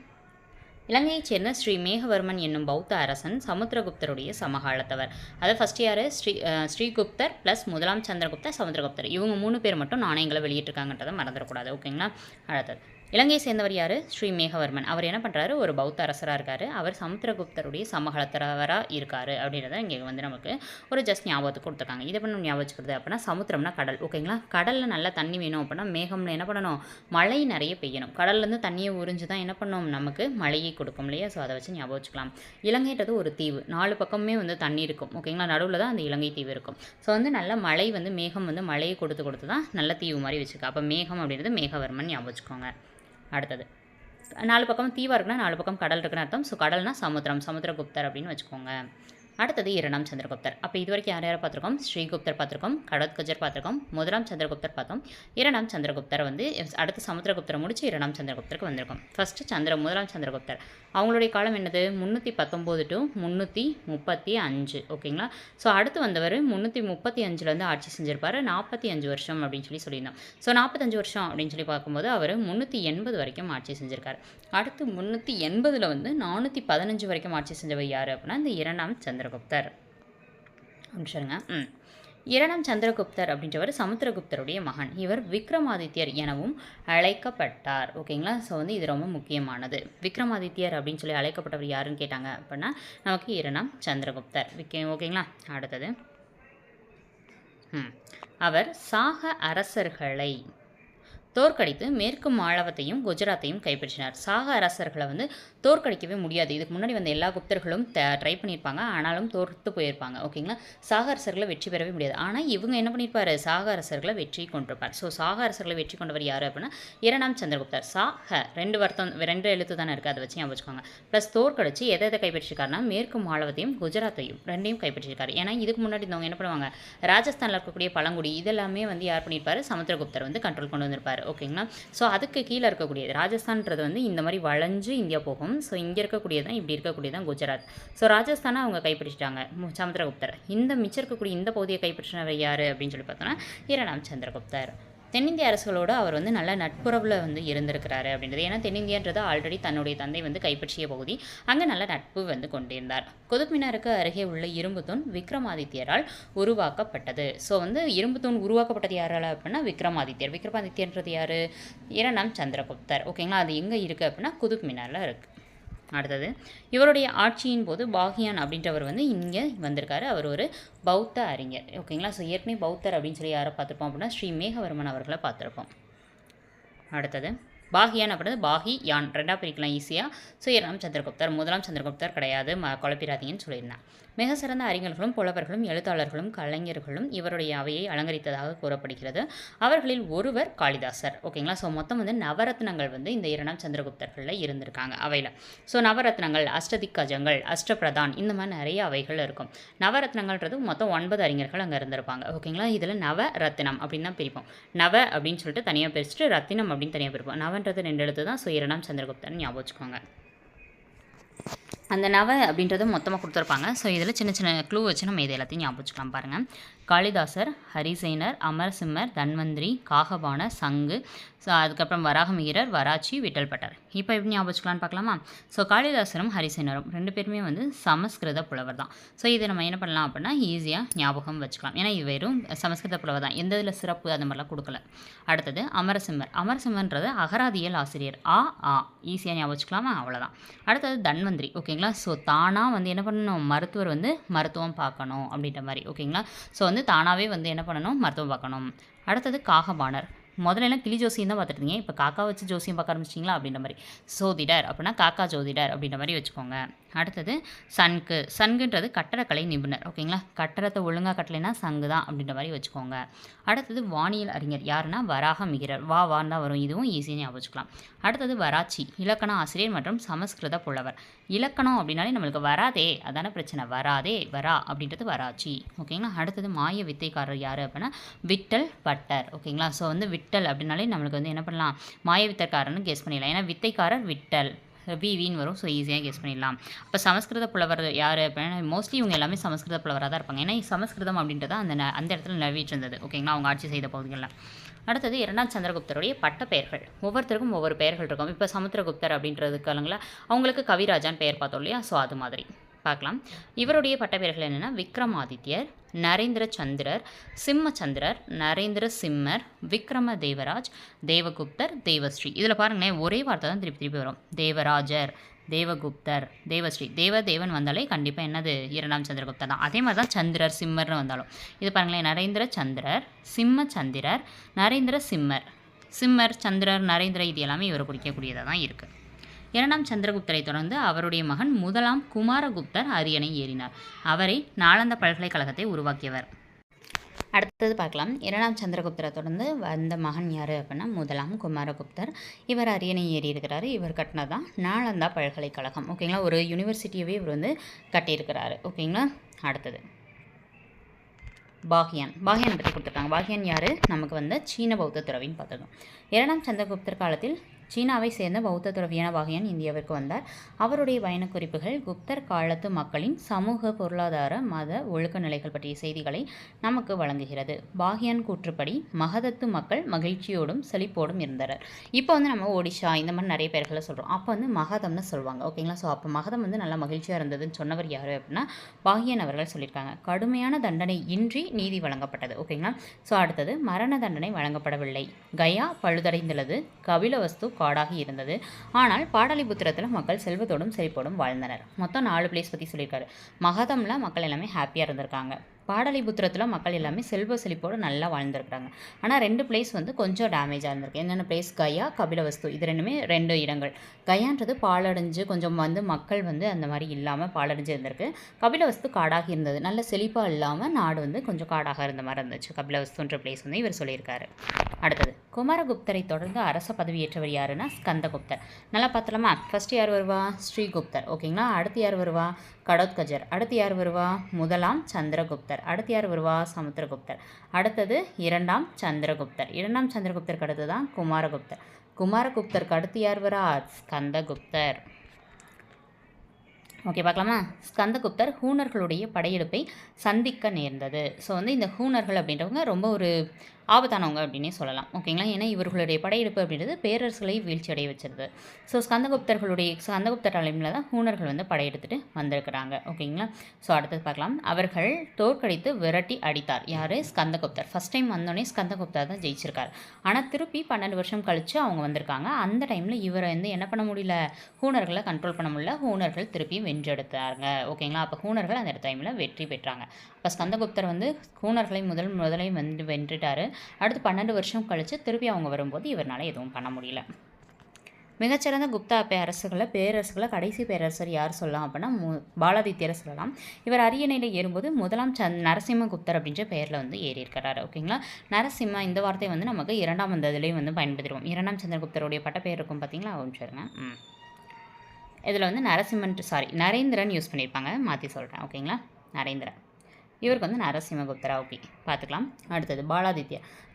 இலங்கையைச் சேர்ந்த ஸ்ரீ மேகவர்மன் என்னும் பௌத்த அரசன் சமுத்திரகுப்தருடைய சமகாலத்தவர். அதாவது ஃபஸ்ட் யார், ஸ்ரீகுப்தர் ப்ளஸ் முதலாம் சந்திரகுப்தர், சமுத்திரகுப்தர், இவங்க 3 பேர் மட்டும் நாணயங்களை வெளியிட்டிருக்காங்கன்றதை மறந்துடக்கூடாது. ஓகேங்களா. அடுத்தது இலங்கையை சேர்ந்தவர் யார், ஸ்ரீ மேகவர்மன். அவர் என்ன பண்ணுறாரு, ஒரு பௌத்த அரசராக இருக்கார். அவர் சமுத்திரகுப்தருடைய சமகாலத்தவராக இருக்கார் அப்படின்றத இங்கே வந்து நமக்கு ஒரு ஜஸ்ட் ஞாபகத்துக்கு கொடுத்துருக்காங்க. இதை பண்ண ஞாபகம் வச்சுக்கிறது அப்படின்னா சமுத்திரம்னா கடல். ஓகேங்களா. கடலில் நல்லா தண்ணி வேணும் அப்படின்னா மேகம்ல என்ன பண்ணணும், மழை நிறைய பெய்யணும். கடல்லேருந்து தண்ணியை உறிஞ்சு தான் என்ன பண்ணணும், நமக்கு மழையை கொடுக்கும் இல்லையா. ஸோ அதை வச்சு ஞாபகம் வச்சுக்கலாம். இலங்கைன்றது ஒரு தீவு, 4 பக்கமே வந்து தண்ணி இருக்கும். ஓகேங்களா. நடுவில் தான் அந்த இலங்கை தீவு இருக்கும். ஸோ வந்து நல்ல மழை வந்து மேகம் வந்து மழையை கொடுத்து தான் நல்ல தீவு மாதிரி வச்சுக்கா. அப்போ மேகம் அப்படின்றது மேகவர்மன் ஞாபகம் வச்சுக்கோங்க. அடுத்தது 4 பக்கம் தீவாக இருக்குன்னா 4 பக்கம் கடல் இருக்குன்னு அர்த்தம். ஸோ கடல்னா சமுத்திரம், சமுத்திரகுப்தர் அப்படின்னு வச்சுக்கோங்க. அடுத்தது 2ஆம் சந்திரகுப்தர். அப்போ இது வரைக்கும் யார் பார்த்துருக்கோம், ஸ்ரீகுப்தர் பார்த்துருக்கோம், கடோத்கச்சர் பார்த்துருக்கோம், முதலாம் சந்திரகுப்தர் பார்த்தோம். 2ஆம் சந்திரகுப்தர் வந்து அடுத்து சமுத்திரகுப்தரை முடிச்சு 2ஆம் சந்திரகுப்தருக்கு வந்திருக்கும். ஃபஸ்ட்டு முதலாம் சந்திரகுப்தர் அவங்களுடைய காலம் என்னது, 319 to 335. ஓகேங்களா. ஸோ அடுத்து வந்தவர் 335 ஆட்சி செஞ்சிருப்பார். 45 வருஷம் அப்படின்னு சொல்லியிருந்தோம். ஸோ 45 வருஷம் அப்படின்னு சொல்லி பார்க்கும்போது அவர் 380 வரைக்கும் ஆட்சி செஞ்சிருக்காரு. அடுத்து 380 வந்து 415 வரைக்கும் ஆட்சி செஞ்சவர் யார் அப்படின்னா இந்த 2ஆம் சந்திரகுப்தர். சொல்லுங்க. 2ஆம் சந்திரகுப்தர் அப்படின்றவர் சமுத்திரகுப்தருடைய மகன். இவர் விக்ரமாதித்யர் எனவும் அழைக்கப்பட்டார். ஓகேங்களா. ஸோ வந்து இது ரொம்ப முக்கியமானது. விக்ரமாதித்யர் அப்படின்னு சொல்லி அழைக்கப்பட்டவர் யாருன்னு கேட்டாங்க அப்படின்னா நமக்கு 2ஆம் சந்திரகுப்தர். ஓகேங்களா. அடுத்தது அவர் சாக அரசர்களை தோற்கடித்து மேற்கு மாளவத்தையும் குஜராத்தையும் கைப்பற்றினார். சாக அரசர்களை வந்து தோற்கடிக்கவே முடியாது. இதுக்கு முன்னாடி வந்த எல்லா குப்தர்களும் ட்ரை பண்ணியிருப்பாங்க, ஆனாலும் தோற்று போயிருப்பாங்க. ஓகேங்களா, சாக அரசர்களை வெற்றி பெறவே முடியாது. ஆனால் இவங்க என்ன பண்ணியிருப்பாரு, சாக அரசர்களை வெற்றி கொண்டிருப்பார். ஸோ சாக அரசர்களை வெற்றி கொண்டவர் யார் அப்படின்னா இரண்டாம் சந்திரகுப்தர். சாக 2 எழுத்து தானே இருக்குது, அதை வச்சு ஞாபகம் வச்சுக்கோங்க. ப்ளஸ் தோற்கடிச்சு எதை கைப்பற்றிருக்காருன்னா மேற்கு மாலவத்தையும் குஜராத்தையும் ரெண்டையும் கைப்பற்றிருக்காரு. ஏன்னா இதுக்கு முன்னாடி இருந்தவங்க என்ன பண்ணுவாங்க, ராஜஸ்தானில் இருக்கக்கூடிய பழங்குடி இதெல்லாமே வந்து யார் பண்ணியிருப்பாரு, சமுத்திரகுப்தர் வந்து கண்ட்ரோல் கொண்டு வந்திருப்பார். ஓகேங்களா, ஸோ அதுக்கு கீழே இருக்கக்கூடியது ராஜஸ்தான்ன்றது வந்து இந்த மாதிரி வளைஞ்சு இந்தியா போகும். ஸோ இங்கே இருக்கக்கூடியதான் இப்படி இருக்கக்கூடியதான் குஜராத். ஸோ ராஜஸ்தானை அவங்க கைப்பற்றிட்டாங்க சமுத்திரகுப்தர். இந்த மிச்சம் இருக்கக்கூடிய இந்த பகுதியை கைப்பற்றினவர் யார் அப்படின்னு சொல்லி பார்த்தோன்னா இரண்டாம் சந்திரகுப்தர். தென்னிந்திய அரசுகளோடு அவர் வந்து நல்ல நட்புறவில் வந்து இருந்திருக்கிறாரு அப்படின்றது. ஏன்னா தென்னிந்தியான்றது ஆல்ரெடி தன்னுடைய தந்தை வந்து கைப்பற்றிய பகுதி, அங்கே நல்ல நட்பு வந்து கொண்டிருந்தார். குதுப் மினாருக்கு அருகே உள்ள இரும்பு தூண் விக்ரமாதித்யரால் உருவாக்கப்பட்டது. ஸோ வந்து இரும்பு தூண் உருவாக்கப்பட்டது யாரால் அப்படின்னா விக்ரமாதித்யர். விக்ரமாதித்யன்றது யார், இரண்டாம் சந்திரகுப்தர். ஓகேங்களா, அது எங்கே இருக்குது அப்படின்னா குதுப் மினாரில் இருக்குது. அடுத்தது இவருடைய ஆட்சியின் போது பாகியான் அப்படின்றவர் வந்து இங்கே வந்திருக்காரு. அவர் ஒரு பௌத்த அறிஞர். ஓகேங்களா, ஸோ ஏற்கனவே பௌத்தர் அப்படின்னு சொல்லி யாரை பார்த்துருப்போம் அப்படின்னா ஸ்ரீ மேகவர்மன் அவர்களை பார்த்துருப்போம். அடுத்தது பாகியான் அப்படின்றது பாகி யான் ரெண்டாக பிரிக்கலாம் ஈஸியாக. ஸோ இரண்டாம் சந்திரகுப்தர். முதலாம் சந்திரகுப்தர் கிடையாது, குழப்பிராதீங்கன்னு சொல்லியிருந்தேன். மிக சிறந்த அறிஞர்களும் புலவர்களும் எழுத்தாளர்களும் கலைஞர்களும் இவருடைய அவையை அலங்கரித்ததாக கூறப்படுகிறது. அவர்களில் ஒருவர் காளிதாசர். ஓகேங்களா, ஸோ மொத்தம் வந்து நவரத்னங்கள் வந்து இந்த இரண்டாம் சந்திரகுப்தர்களில் இருந்திருக்காங்க அவையில். ஸோ நவரத்னங்கள், அஷ்டதிக்கஜங்கள், அஷ்டபிரதான், இந்த மாதிரி நிறைய அவைகள் இருக்கும். நவரத்னங்கள்ன்றது மொத்தம் 9 அறிஞர்கள் அங்கே இருந்திருப்பாங்க. ஓகேங்களா, இதில் நவரத்னம் அப்படின்னு தான் பிரிப்போம். நவ அப்படின்னு சொல்லிட்டு தனியாக பிரிச்சுட்டு ரத்தினம் அப்படின்னு தனியாக பிரிப்போம். நவன்றது 2 எழுத்து தான். ஸோ இரண்டாம் சந்திரகுப்தன் ஞாபகம் வச்சுக்கோங்க. அந்த நவ அப்படின்றது மொத்தமாக கொடுத்துருப்பாங்க. ஸோ இதில் சின்ன சின்ன க்ளூ வச்சு நம்ம இது எல்லாத்தையும் ஞாபகம் வச்சுக்கலாம். பாருங்கள், காளிதாசர், ஹரிசேனர், அமரசிம்மர், தன்வந்திரி, காகபாணர், சங்கு, ஸோ அதுக்கப்புறம் வராகமிகிரர், வராச்சி, விட்டல்பட்டர். இப்போ எப்படி ஞாபகம் வச்சுக்கலான்னு பார்க்கலாமா? ஸோ காளிதாசரும் ஹரிசேனரும் 2 பேருமே வந்து சமஸ்கிருத புலவர் தான். ஸோ இதை நம்ம என்ன பண்ணலாம் அப்படின்னா ஈஸியாக ஞாபகம் வச்சுக்கலாம். ஏன்னா இது வெறும் சமஸ்கிருத புலவர் தான், எந்த இதில் சிறப்பு அந்த மாதிரிலாம் கொடுக்கல. அடுத்தது அமரசிம்மர். அமரசிம்மர்ன்றது அகராதியல் ஆசிரியர். ஈஸியாக ஞாபகம் வச்சுக்கலாமா? அவ்வளோதான். அடுத்தது தன்வந்திரி. ஓகேங்களா, ஸோ தானாக வந்து என்ன பண்ணணும், மருத்துவர் வந்து மருத்துவம் பார்க்கணும் அப்படின்ற மாதிரி. ஓகேங்களா, ஸோ வந்து தானாகவே வந்து என்ன பண்ணணும், மருத்துவம் பார்க்கணும். அடுத்தது காகபாணர். முதல்ல கிளி ஜோசியம் தான் பார்த்துருந்தீங்க, இப்போ காக்கா வச்சு ஜோசியம் பார்க்க ஆரம்பிச்சிங்களா அப்படின்ற மாதிரி. சோதிடர் அப்படின்னா காக்கா ஜோதிடர் அப்படின்ற மாதிரி வச்சுக்கோங்க. அடுத்தது சங்கு. சங்குன்றது கட்டடக்கலை நிபுணர். ஓகேங்களா, கட்டடத்தை ஒழுங்காக கட்டலைன்னா சங்கு தான் அப்படின்ற மாதிரி வச்சுக்கோங்க. அடுத்தது வானியல் அறிஞர். யாருன்னா வராகமிகிரர். வான்னு தான் வரும், இதுவும் ஈஸியாக ஞாபகம் வச்சுக்கலாம். அடுத்தது வராச்சி. இலக்கண ஆசிரியர் மற்றும் சமஸ்கிருத புலவர். இலக்கணம் அப்படின்னாலே நம்மளுக்கு வராதே, அதான பிரச்சனை, வராதே வரா அப்படின்றது வராச்சி. ஓகேங்களா, அடுத்தது மாய வித்தைக்காரர் யார் அப்படின்னா விட்டல் பட்டர். ஓகேங்களா, ஸோ வந்து விட்டல் அப்படின்னாலே நம்மளுக்கு வந்து என்ன பண்ணலாம், மாய வித்தைக்காரர்னு கெஸ் பண்ணிடலாம். ஏன்னா வித்தைக்காரர் விட்டல் வின்னு வரும். ஸோ ஈஸியாக கெஸ் பண்ணிடலாம். அப்போ சமஸ்கிருத புலவர் யார் அப்படின்னா மோஸ்ட்லி இவங்க எல்லாமே சமஸ்கிருத புலவராக தான் இருப்பாங்க. ஏன்னா சமஸ்கிருதம் அப்படின்றத அந்த இடத்துல நிலவிட்டு இருந்தது. ஓகேங்களா, அவங்க ஆட்சி செய்த பகுதிகளில். அடுத்தது இரண்டாம் சந்திரகுப்தருடைய பட்ட பெயர்கள். ஒவ்வொருத்தருக்கும் ஒவ்வொரு பெயர்கள் இருக்கும். இப்போ சமுத்திரகுப்தர் அப்படின்றதுக்காலங்கள அவங்களுக்கு கவிராஜான்னு பெயர் பார்த்தோம் இல்லையா, ஸோ அது மாதிரி பார்க்கலாம். இவருடைய பட்டப்பெயர்கள் என்னென்னா விக்ரமாதித்யர், நரேந்திர சந்திரர், சிம்மச்சந்திரர், நரேந்திர சிம்மர், விக்ரம தேவராஜ், தேவகுப்தர், தேவஸ்ரீ. இதில் பாருங்களேன், ஒரே வார்த்தை தான் திருப்பி வரும். தேவராஜர், தேவகுப்தர், தேவஸ்ரீ. தேவன் வந்தாலே கண்டிப்பாக என்னது, இரண்டாம் சந்திரகுப்தர் தான். அதே மாதிரி தான் சந்திரர் சிம்மர்னு வந்தாலும் இது பாருங்களேன், நரேந்திர சந்திரர், சிம்மச்சந்திரர், நரேந்திர சிம்மர். சிம்மர், சந்திரர், நரேந்திர இது எல்லாமே இவரை குறிக்கக்கூடியதாக தான் இருக்குது. இரண்டாம் சந்திரகுப்தரை தொடர்ந்து அவருடைய மகன் முதலாம் குமாரகுப்தர் அரியணை ஏறினார். அவரை நாலந்த பல்கலைக்கழகத்தை உருவாக்கியவர். அடுத்தது பார்க்கலாம். இரண்டாம் சந்திரகுப்தரை தொடர்ந்து வந்த மகன் யார் அப்படின்னா முதலாம் குமாரகுப்தர். இவர் அரியணை ஏறி இருக்கிறாரு. இவர் கட்டினதான் நாலந்தா பல்கலைக்கழகம். ஓகேங்களா, ஒரு யூனிவர்சிட்டியவே இவர் வந்து கட்டியிருக்கிறாரு. ஓகேங்களா, அடுத்தது பாகியான். பாகியானை பற்றி கொடுத்துருக்காங்க. பாகியான் யார், நமக்கு வந்து சீன பௌத்த துறவின்னு பார்த்ததும். இரண்டாம் சந்திரகுப்தர் காலத்தில் சீனாவை சேர்ந்த பௌத்த துறவியான பாகியான் இந்தியாவிற்கு வந்தார். அவருடைய பயணக் குறிப்புகள் குப்தர் காலத்து மக்களின் சமூக, பொருளாதார, மத ஒழுக்க நிலைகள் பற்றிய செய்திகளை நமக்கு வழங்குகிறது. பாகியான் கூற்றுப்படி மகதத்து மக்கள் மகிழ்ச்சியோடும் செழிப்போடும் இருந்தனர். இப்போ வந்து நம்ம ஒடிஷா இந்த மாதிரி நிறைய பேர்களை சொல்கிறோம். அப்போ வந்து மகதம்னு சொல்லுவாங்க. ஓகேங்களா, ஸோ அப்போ மகதம் வந்து நல்லா மகிழ்ச்சியாக இருந்ததுன்னு சொன்னவர் யார் அப்படின்னா பாகியான் அவர்கள் சொல்லியிருக்காங்க. கடுமையான தண்டனை இன்றி நீதி வழங்கப்பட்டது. ஓகேங்களா, ஸோ அடுத்தது மரண தண்டனை வழங்கப்படவில்லை. கயா பழுதடைந்துள்ளது. கபிலவஸ்து காடாக இருந்தது. ஆனால் பாடலிபுத்திரத்தில் மக்கள் செல்வத்தோடும் செழிப்போடும் வாழ்ந்தனர். மொத்தம் 4 பிளேஸ் பற்றி சொல்லியிருக்காரு. மகதமில் மக்கள் எல்லாமே ஹாப்பியாக இருந்திருக்காங்க. பாடலிபுத்திரத்தில் மக்கள் எல்லாமே செல்வ செழிப்போடு நல்லா வாழ்ந்துருக்காங்க. ஆனால் 2 பிளேஸ் வந்து கொஞ்சம் டேமேஜாக இருந்திருக்கு. என்னென்ன பிளேஸ்? கயா, கபிலவஸ்து. இது ரெண்டுமே 2 இடங்கள். கயான்றது பாலடைஞ்சு கொஞ்சம் வந்து மக்கள் வந்து அந்த மாதிரி இல்லாமல் பாலடைஞ்சு இருந்திருக்கு. கபிலவஸ்து காடாக இருந்தது. நல்ல செழிப்பாக இல்லாமல் நாடு வந்து கொஞ்சம் காடாக இருந்த மாதிரி இருந்துச்சு. கபிலவஸ்துன்ற பிளேஸ் வந்து இவர் சொல்லியிருக்காரு. அடுத்தது குமாரகுப்தரை தொடர்ந்து அரச பதவியேற்றவர் யாருன்னா ஸ்கந்தகுப்தர். நல்லா பார்த்தலாமா? ஃபர்ஸ்ட் யார் வருவா? ஸ்ரீகுப்தர். ஓகேங்களா. அடுத்து யார் வருவா? கடோத்கஜர். அடுத்து யார் வருவா? முதலாம் சந்திரகுப்தர். அடுத்து யார் வருவா? சமுத்திரகுப்தர். அடுத்தது 2ஆம் சந்திரகுப்தர். 2ஆம் சந்திரகுப்தருக்கு அடுத்து தான் குமாரகுப்தர். குமாரகுப்தருக்கு அடுத்து யார் வரா? ஸ்கந்தகுப்தர். ஓகே, பார்க்கலாமா? ஸ்கந்தகுப்தர் ஹூணர்களுடைய படையெடுப்பை சந்திக்க நேர்ந்தது. ஸோ வந்து இந்த ஹூணர்கள் அப்படின்றவங்க ரொம்ப ஒரு ஆபத்தானவங்க அப்படின்னே சொல்லலாம். ஓகேங்களா. ஏன்னா இவர்களுடைய படையெடுப்பு அப்படின்றது பேரரசுகளை வீழ்ச்சி அடைய வச்சிருது. ஸோ ஸ்கந்தகுப்தர் தலைமையில் தான் ஹூணர்கள் வந்து படையெடுத்துட்டு வந்திருக்கிறாங்க. ஓகேங்களா. ஸோ அடுத்தது பார்க்கலாம். அவர்கள் தோற்கடித்து விரட்டி அடித்தார். யார்? ஸ்கந்தகுப்தர். ஃபஸ்ட் டைம் வந்தோடனே ஸ்கந்தகுப்தர் தான் ஜெயிச்சிருக்கார். ஆனால் திருப்பி 12 வருஷம் கழித்து அவங்க வந்திருக்காங்க. அந்த டைமில் இவரை வந்து என்ன பண்ண முடியல? ஹூணர்களை கண்ட்ரோல் பண்ண முடியல. ஹூணர்கள் திருப்பி வென்றெடுத்தாங்க. ஓகேங்களா. அப்போ ஹூணர்கள் அந்த டைமில் வெற்றி பெற்றாங்க. இப்போ ஸ்கந்தகுப்தர் வந்து ஹூணர்களை முதலை வந்து வென்றுட்டார். அடுத்து 12 வருஷம் கழித்து திருப்பி அவங்க வரும்போது இவரால் எதுவும் பண்ண முடியல. மிகச்சிறந்த குப்தா பேரரசுகளை கடைசி பேரரசர் யார் சொல்லலாம் அப்படின்னா பாலாதித்யரை சொல்லலாம். இவர் அரியணையில் ஏறும்போது முதலாம் நரசிம்மகுப்தர் அப்படின்ற பெயரில் வந்து ஏறியிருக்கிறார். ஓகேங்களா. நரசிம்ம இந்த வார்த்தை வந்து நமக்கு 2ஆம் வந்ததுலேயும் வந்து பயன்படுத்திடுவோம். 2ஆம் சந்திரகுப்தருடைய பட்டப்பெயர் இருக்கும் பார்த்தீங்களா? சொல்லுங்க. இதில் வந்து நரேந்திரன் யூஸ் பண்ணியிருப்பாங்க. மாற்றி சொல்கிறேன். ஓகேங்களா. நரேந்திரன். இவருக்கு வந்து நரசிம்மகுப்தரா. ஓகே, பார்த்துக்கலாம். அடுத்தது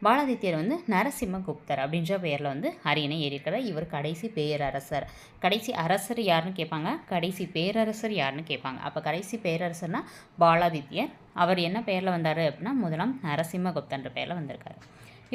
பாலாதித்யர் வந்து நரசிம்மகுப்தர் அப்படின்ற பெயரில் வந்து அரியணை ஏறியிருக்கிறார். இவர் கடைசி பேரரசர். கடைசி அரசர் யாருன்னு கேட்பாங்க, கடைசி பேரரசர் யாருன்னு கேட்பாங்க. அப்போ கடைசி பேரரசர்னா பாலாதித்யர். அவர் என்ன பெயரில் வந்தார் அப்படின்னா முதலாம் நரசிம்மகுப்தன்ற பெயரில் வந்திருக்காரு.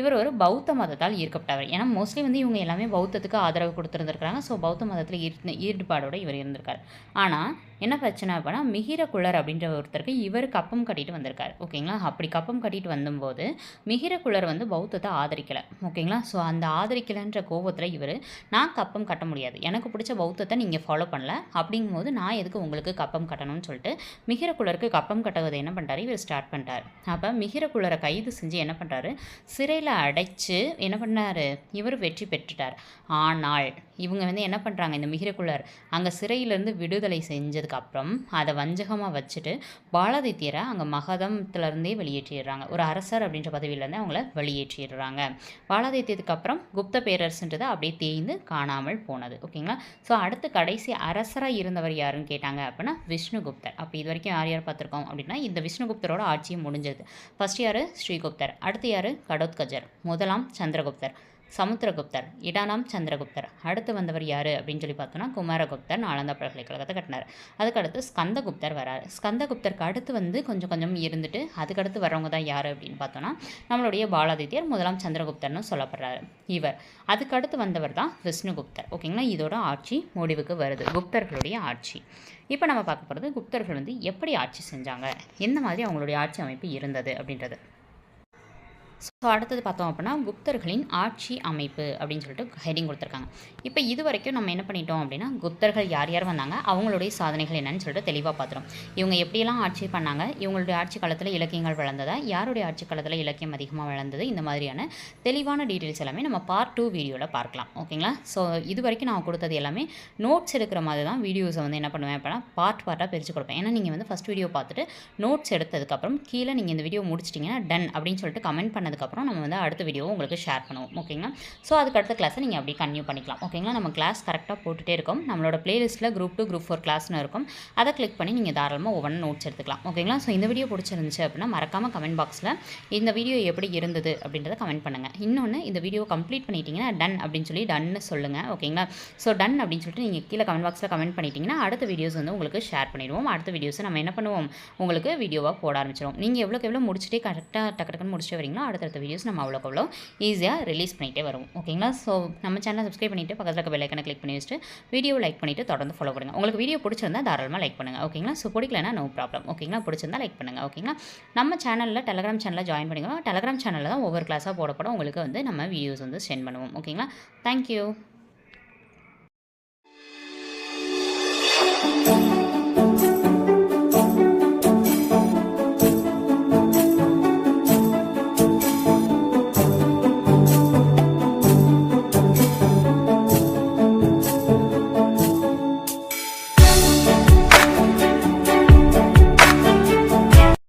இவர் ஒரு பௌத்த மதத்தால் ஈர்க்கப்பட்டவர். ஏன்னா மோஸ்ட்லி வந்து இவங்க எல்லாமே பௌத்தத்துக்கு ஆதரவு கொடுத்துருந்துருக்காங்க. ஸோ பௌத்த மதத்தில் ஈடுபாடோடு இவர் இருந்திருக்கார். ஆனால் என்ன பிரச்சனை அப்படின்னா மிகிரகுலர் அப்படின்ற ஒருத்தருக்கு இவர் கப்பம் கட்டிட்டு வந்திருக்காரு. ஓகேங்களா. அப்படி கப்பம் கட்டிட்டு வந்தபோது மிகிரகுலர் வந்து பௌத்தத்தை ஆதரிக்கலை. ஓகேங்களா. ஸோ அந்த ஆதரிக்கலைன்ற கோபத்தில் இவர் நான் கப்பம் கட்ட முடியாது, எனக்கு பிடிச்ச பௌத்தத்தை நீங்கள் ஃபாலோ பண்ணல, அப்படிங்கும்போது நான் எதுக்கு உங்களுக்கு கப்பம் கட்டணும்னு சொல்லிட்டு மிகிரகுலருக்கு கப்பம் கட்டுவதை என்ன பண்ணுறாரு இவர் ஸ்டார்ட் பண்ணிட்டார். அப்போ மிகிரகுலரை கைது செஞ்சு என்ன பண்ணுறாரு, சிறையில் அடைச்சு என்ன பண்ணார் இவர் வெற்றி பெற்றுட்டார். ஆனால் இவங்க வந்து என்ன பண்ணுறாங்க, இந்த மிகிரகுலர் அங்கே சிறையிலேருந்து விடுதலை செஞ்சதுக்கப்புறம் அதை வஞ்சகமாக வச்சுட்டு பாலாதித்யரை அங்கே மகதத்திலேருந்தே வெளியேற்றிடுறாங்க. ஒரு அரசர் அப்படின்ற பதவியிலேருந்து அவங்கள வெளியேற்றிடுறாங்க. பாலாதித்யத்துக்கு அப்புறம் குப்த பேரரசுன்றது அப்படியே தேய்ந்து காணாமல் போனது. ஓகேங்களா. ஸோ அடுத்து கடைசி அரசராக இருந்தவர் யாருன்னு கேட்டாங்க அப்படின்னா விஷ்ணுகுப்தர். அப்போ இது வரைக்கும் யார் யார் பார்த்துருக்கோம் அப்படின்னா இந்த விஷ்ணுகுப்தரோட ஆட்சியும் முடிஞ்சது. ஃபர்ஸ்ட் யார்? ஸ்ரீகுப்தர். அடுத்து யார்? கடோத்கஜர். முதலாம் சந்திரகுப்தர், சமுத்திரகுப்தர், 2ஆம் சந்திரகுப்தர். அடுத்து வந்தவர் யார் அப்படின்னு சொல்லி பார்த்தோன்னா குமாரகுப்தர் நாலந்தா பல்கலைக்கழகத்தை கட்டினார். அதுக்கடுத்து ஸ்கந்தகுப்தர் வராரு. ஸ்கந்தகுப்தருக்கு அடுத்து வந்து கொஞ்சம் கொஞ்சம் இருந்துட்டு அதுக்கடுத்து வரவங்க தான் யார் அப்படின்னு பார்த்தோன்னா நம்மளுடைய பாலாதித்யர் முதலாம் சந்திரகுப்தர்னு சொல்லப்படுறாரு. இவர் அதுக்கடுத்து வந்தவர் தான் விஷ்ணுகுப்தர். ஓகேங்களா. இதோட ஆட்சி முடிவுக்கு வருது, குப்தர்களுடைய ஆட்சி. இப்போ நம்ம பார்க்க போகிறது குப்தர்கள் வந்து எப்படி ஆட்சி செஞ்சாங்க, எந்த மாதிரி அவங்களுடைய ஆட்சி அமைப்பு இருந்தது அப்படின்றது. ஸோ அடுத்தது பார்த்தோம் அப்படின்னா குப்தர்களின் ஆட்சி அமைப்பு அப்படின்னு சொல்லிட்டு ஹெட்டிங் கொடுத்துருக்காங்க. இப்போ இது வரைக்கும் நம்ம என்ன பண்ணிட்டோம் அப்படின்னா குப்தர்கள் யார் யார் வந்தாங்க, அவங்களுடைய சாதனைகள் என்னன்னு சொல்லிட்டு தெளிவாக பார்த்துரும். இவங்க எப்படியெல்லாம் ஆட்சி பண்ணாங்க, இவங்களுடைய ஆட்சி காலத்தில் இலக்கியங்கள் வளர்ந்ததா, யாருடைய ஆட்சி காலத்தில் இலக்கியம் அதிகமாக வளர்ந்தது, இந்த மாதிரியான தெளிவான டீட்டெயில்ஸ் எல்லாமே நம்ம பார்ட் 2 வீடியோவில் பார்க்கலாம். ஓகேங்களா. ஸோ இது வரைக்கும் நான் கொடுத்தது எல்லாமே நோட்ஸ் எடுக்கிற மாதிரி தான் வீடியோஸை வந்து என்ன பண்ணுவேன் அப்படின்னா பார்ட்டாக பிரித்து கொடுப்பேன். ஏன்னா நீங்கள் வந்து ஃபஸ்ட் வீடியோ பார்த்துட்டு நோட்ஸ் எடுத்ததுக்கப்புறம் கீழே நீங்கள் இந்த வீடியோ முடிச்சிட்டிங்கன்னா டன் அப்படின்னு சொல்லிட்டு கமெண்ட் பண்ணதுக்கப்புறம் நம்ம வந்து அடுத்த வீடியோ உங்களுக்கு ஷேர் பண்ணுவோம். ஓகேங்களா. ஸோ அதுக்கு அடுத்த கிளாஸை நீங்கள் அப்படியே கன்டினியூ பண்ணிக்கலாம். ஓகேங்களா. நம்ம கிளாஸ் கரெக்டாக போட்டுகிட்டே இருக்கோம். நம்மளோட பிளேலிஸ்ட்டில் குரூப் 2 குரூப் 4 கிளாஸ்னு இருக்கும். அதை கிளிக் பண்ணி நீங்கள் தாராளமாக ஒவ்வொரு நோட்ஸ் எடுத்துக்கலாம். ஓகேங்களா. ஸோ இந்த வீடியோ பிடிச்சிருந்துச்சு அப்படின்னா மறக்காமல் கமெண்ட் பாக்ஸில் இந்த வீடியோ எப்படி இருந்தது அப்படின்றத கமெண்ட் பண்ணுங்கள். இன்னொன்று இந்த வீடியோ கம்ப்ளீட் பண்ணிட்டீங்கன்னா டன் அப்படின்னு சொல்லி டன்னு சொல்லுங்கள். ஓகேங்களா. ஸோ டன் அப்படின்னு சொல்லிட்டு நீங்கள் கீழே கமெண்ட் பாக்ஸில் கமெண்ட் பண்ணிட்டீங்கன்னா அடுத்த வீடியோஸ் வந்து உங்களுக்கு ஷேர் பண்ணிடுவோம். அடுத்த வீடியோஸை நம்ம என்ன பண்ணுவோம் உங்களுக்கு வீடியோவாக போட ஆரம்பிச்சிடும். நீங்கள் எவ்வளோ முடிச்சுட்டே கரெக்டாக டக்குன்னு முடிச்சுட்டு வரீங்களோ அடுத்தடுத்த வீடியோஸ் நம்ம அவ்வளோ ஈஸியாக ரிலீஸ் பண்ணிகிட்டே வரும். ஓகேங்களா. ஸோ நம்ம சேனலை சப்ஸ்கிரைப் பண்ணிவிட்டு பக்கத்தில் இருக்க பெல் ஐக்கனை கிளிக் பண்ணி வச்சுட்டு வீடியோ லைக் பண்ணிவிட்டு தொடர்ந்து ஃபாலோ பண்ணுங்கள். உங்களுக்கு வீடியோ பிடிச்சிருந்தா தாராளமாக லைக் பண்ணுங்கள். ஓகேங்களா. ஸோ பிடிக்கலனா நோ ப்ராப்ளம். ஓகேங்களா. பிடிச்சிருந்தா லைக் பண்ணுங்கள். ஓகேங்களா. நம்ம சேனலில் டெலகிராம் சேனலில் ஜாயின் பண்ணிக்கோங்க. டெலகிராம் சேனலில் தான் ஒவ்வொரு கிளாஸாக போடப்படும் உங்களுக்கு வந்து நம்ம வீடியோஸ் வந்து சென்ட் பண்ணுவோம். ஓகேங்களா. தேங்க்யூ.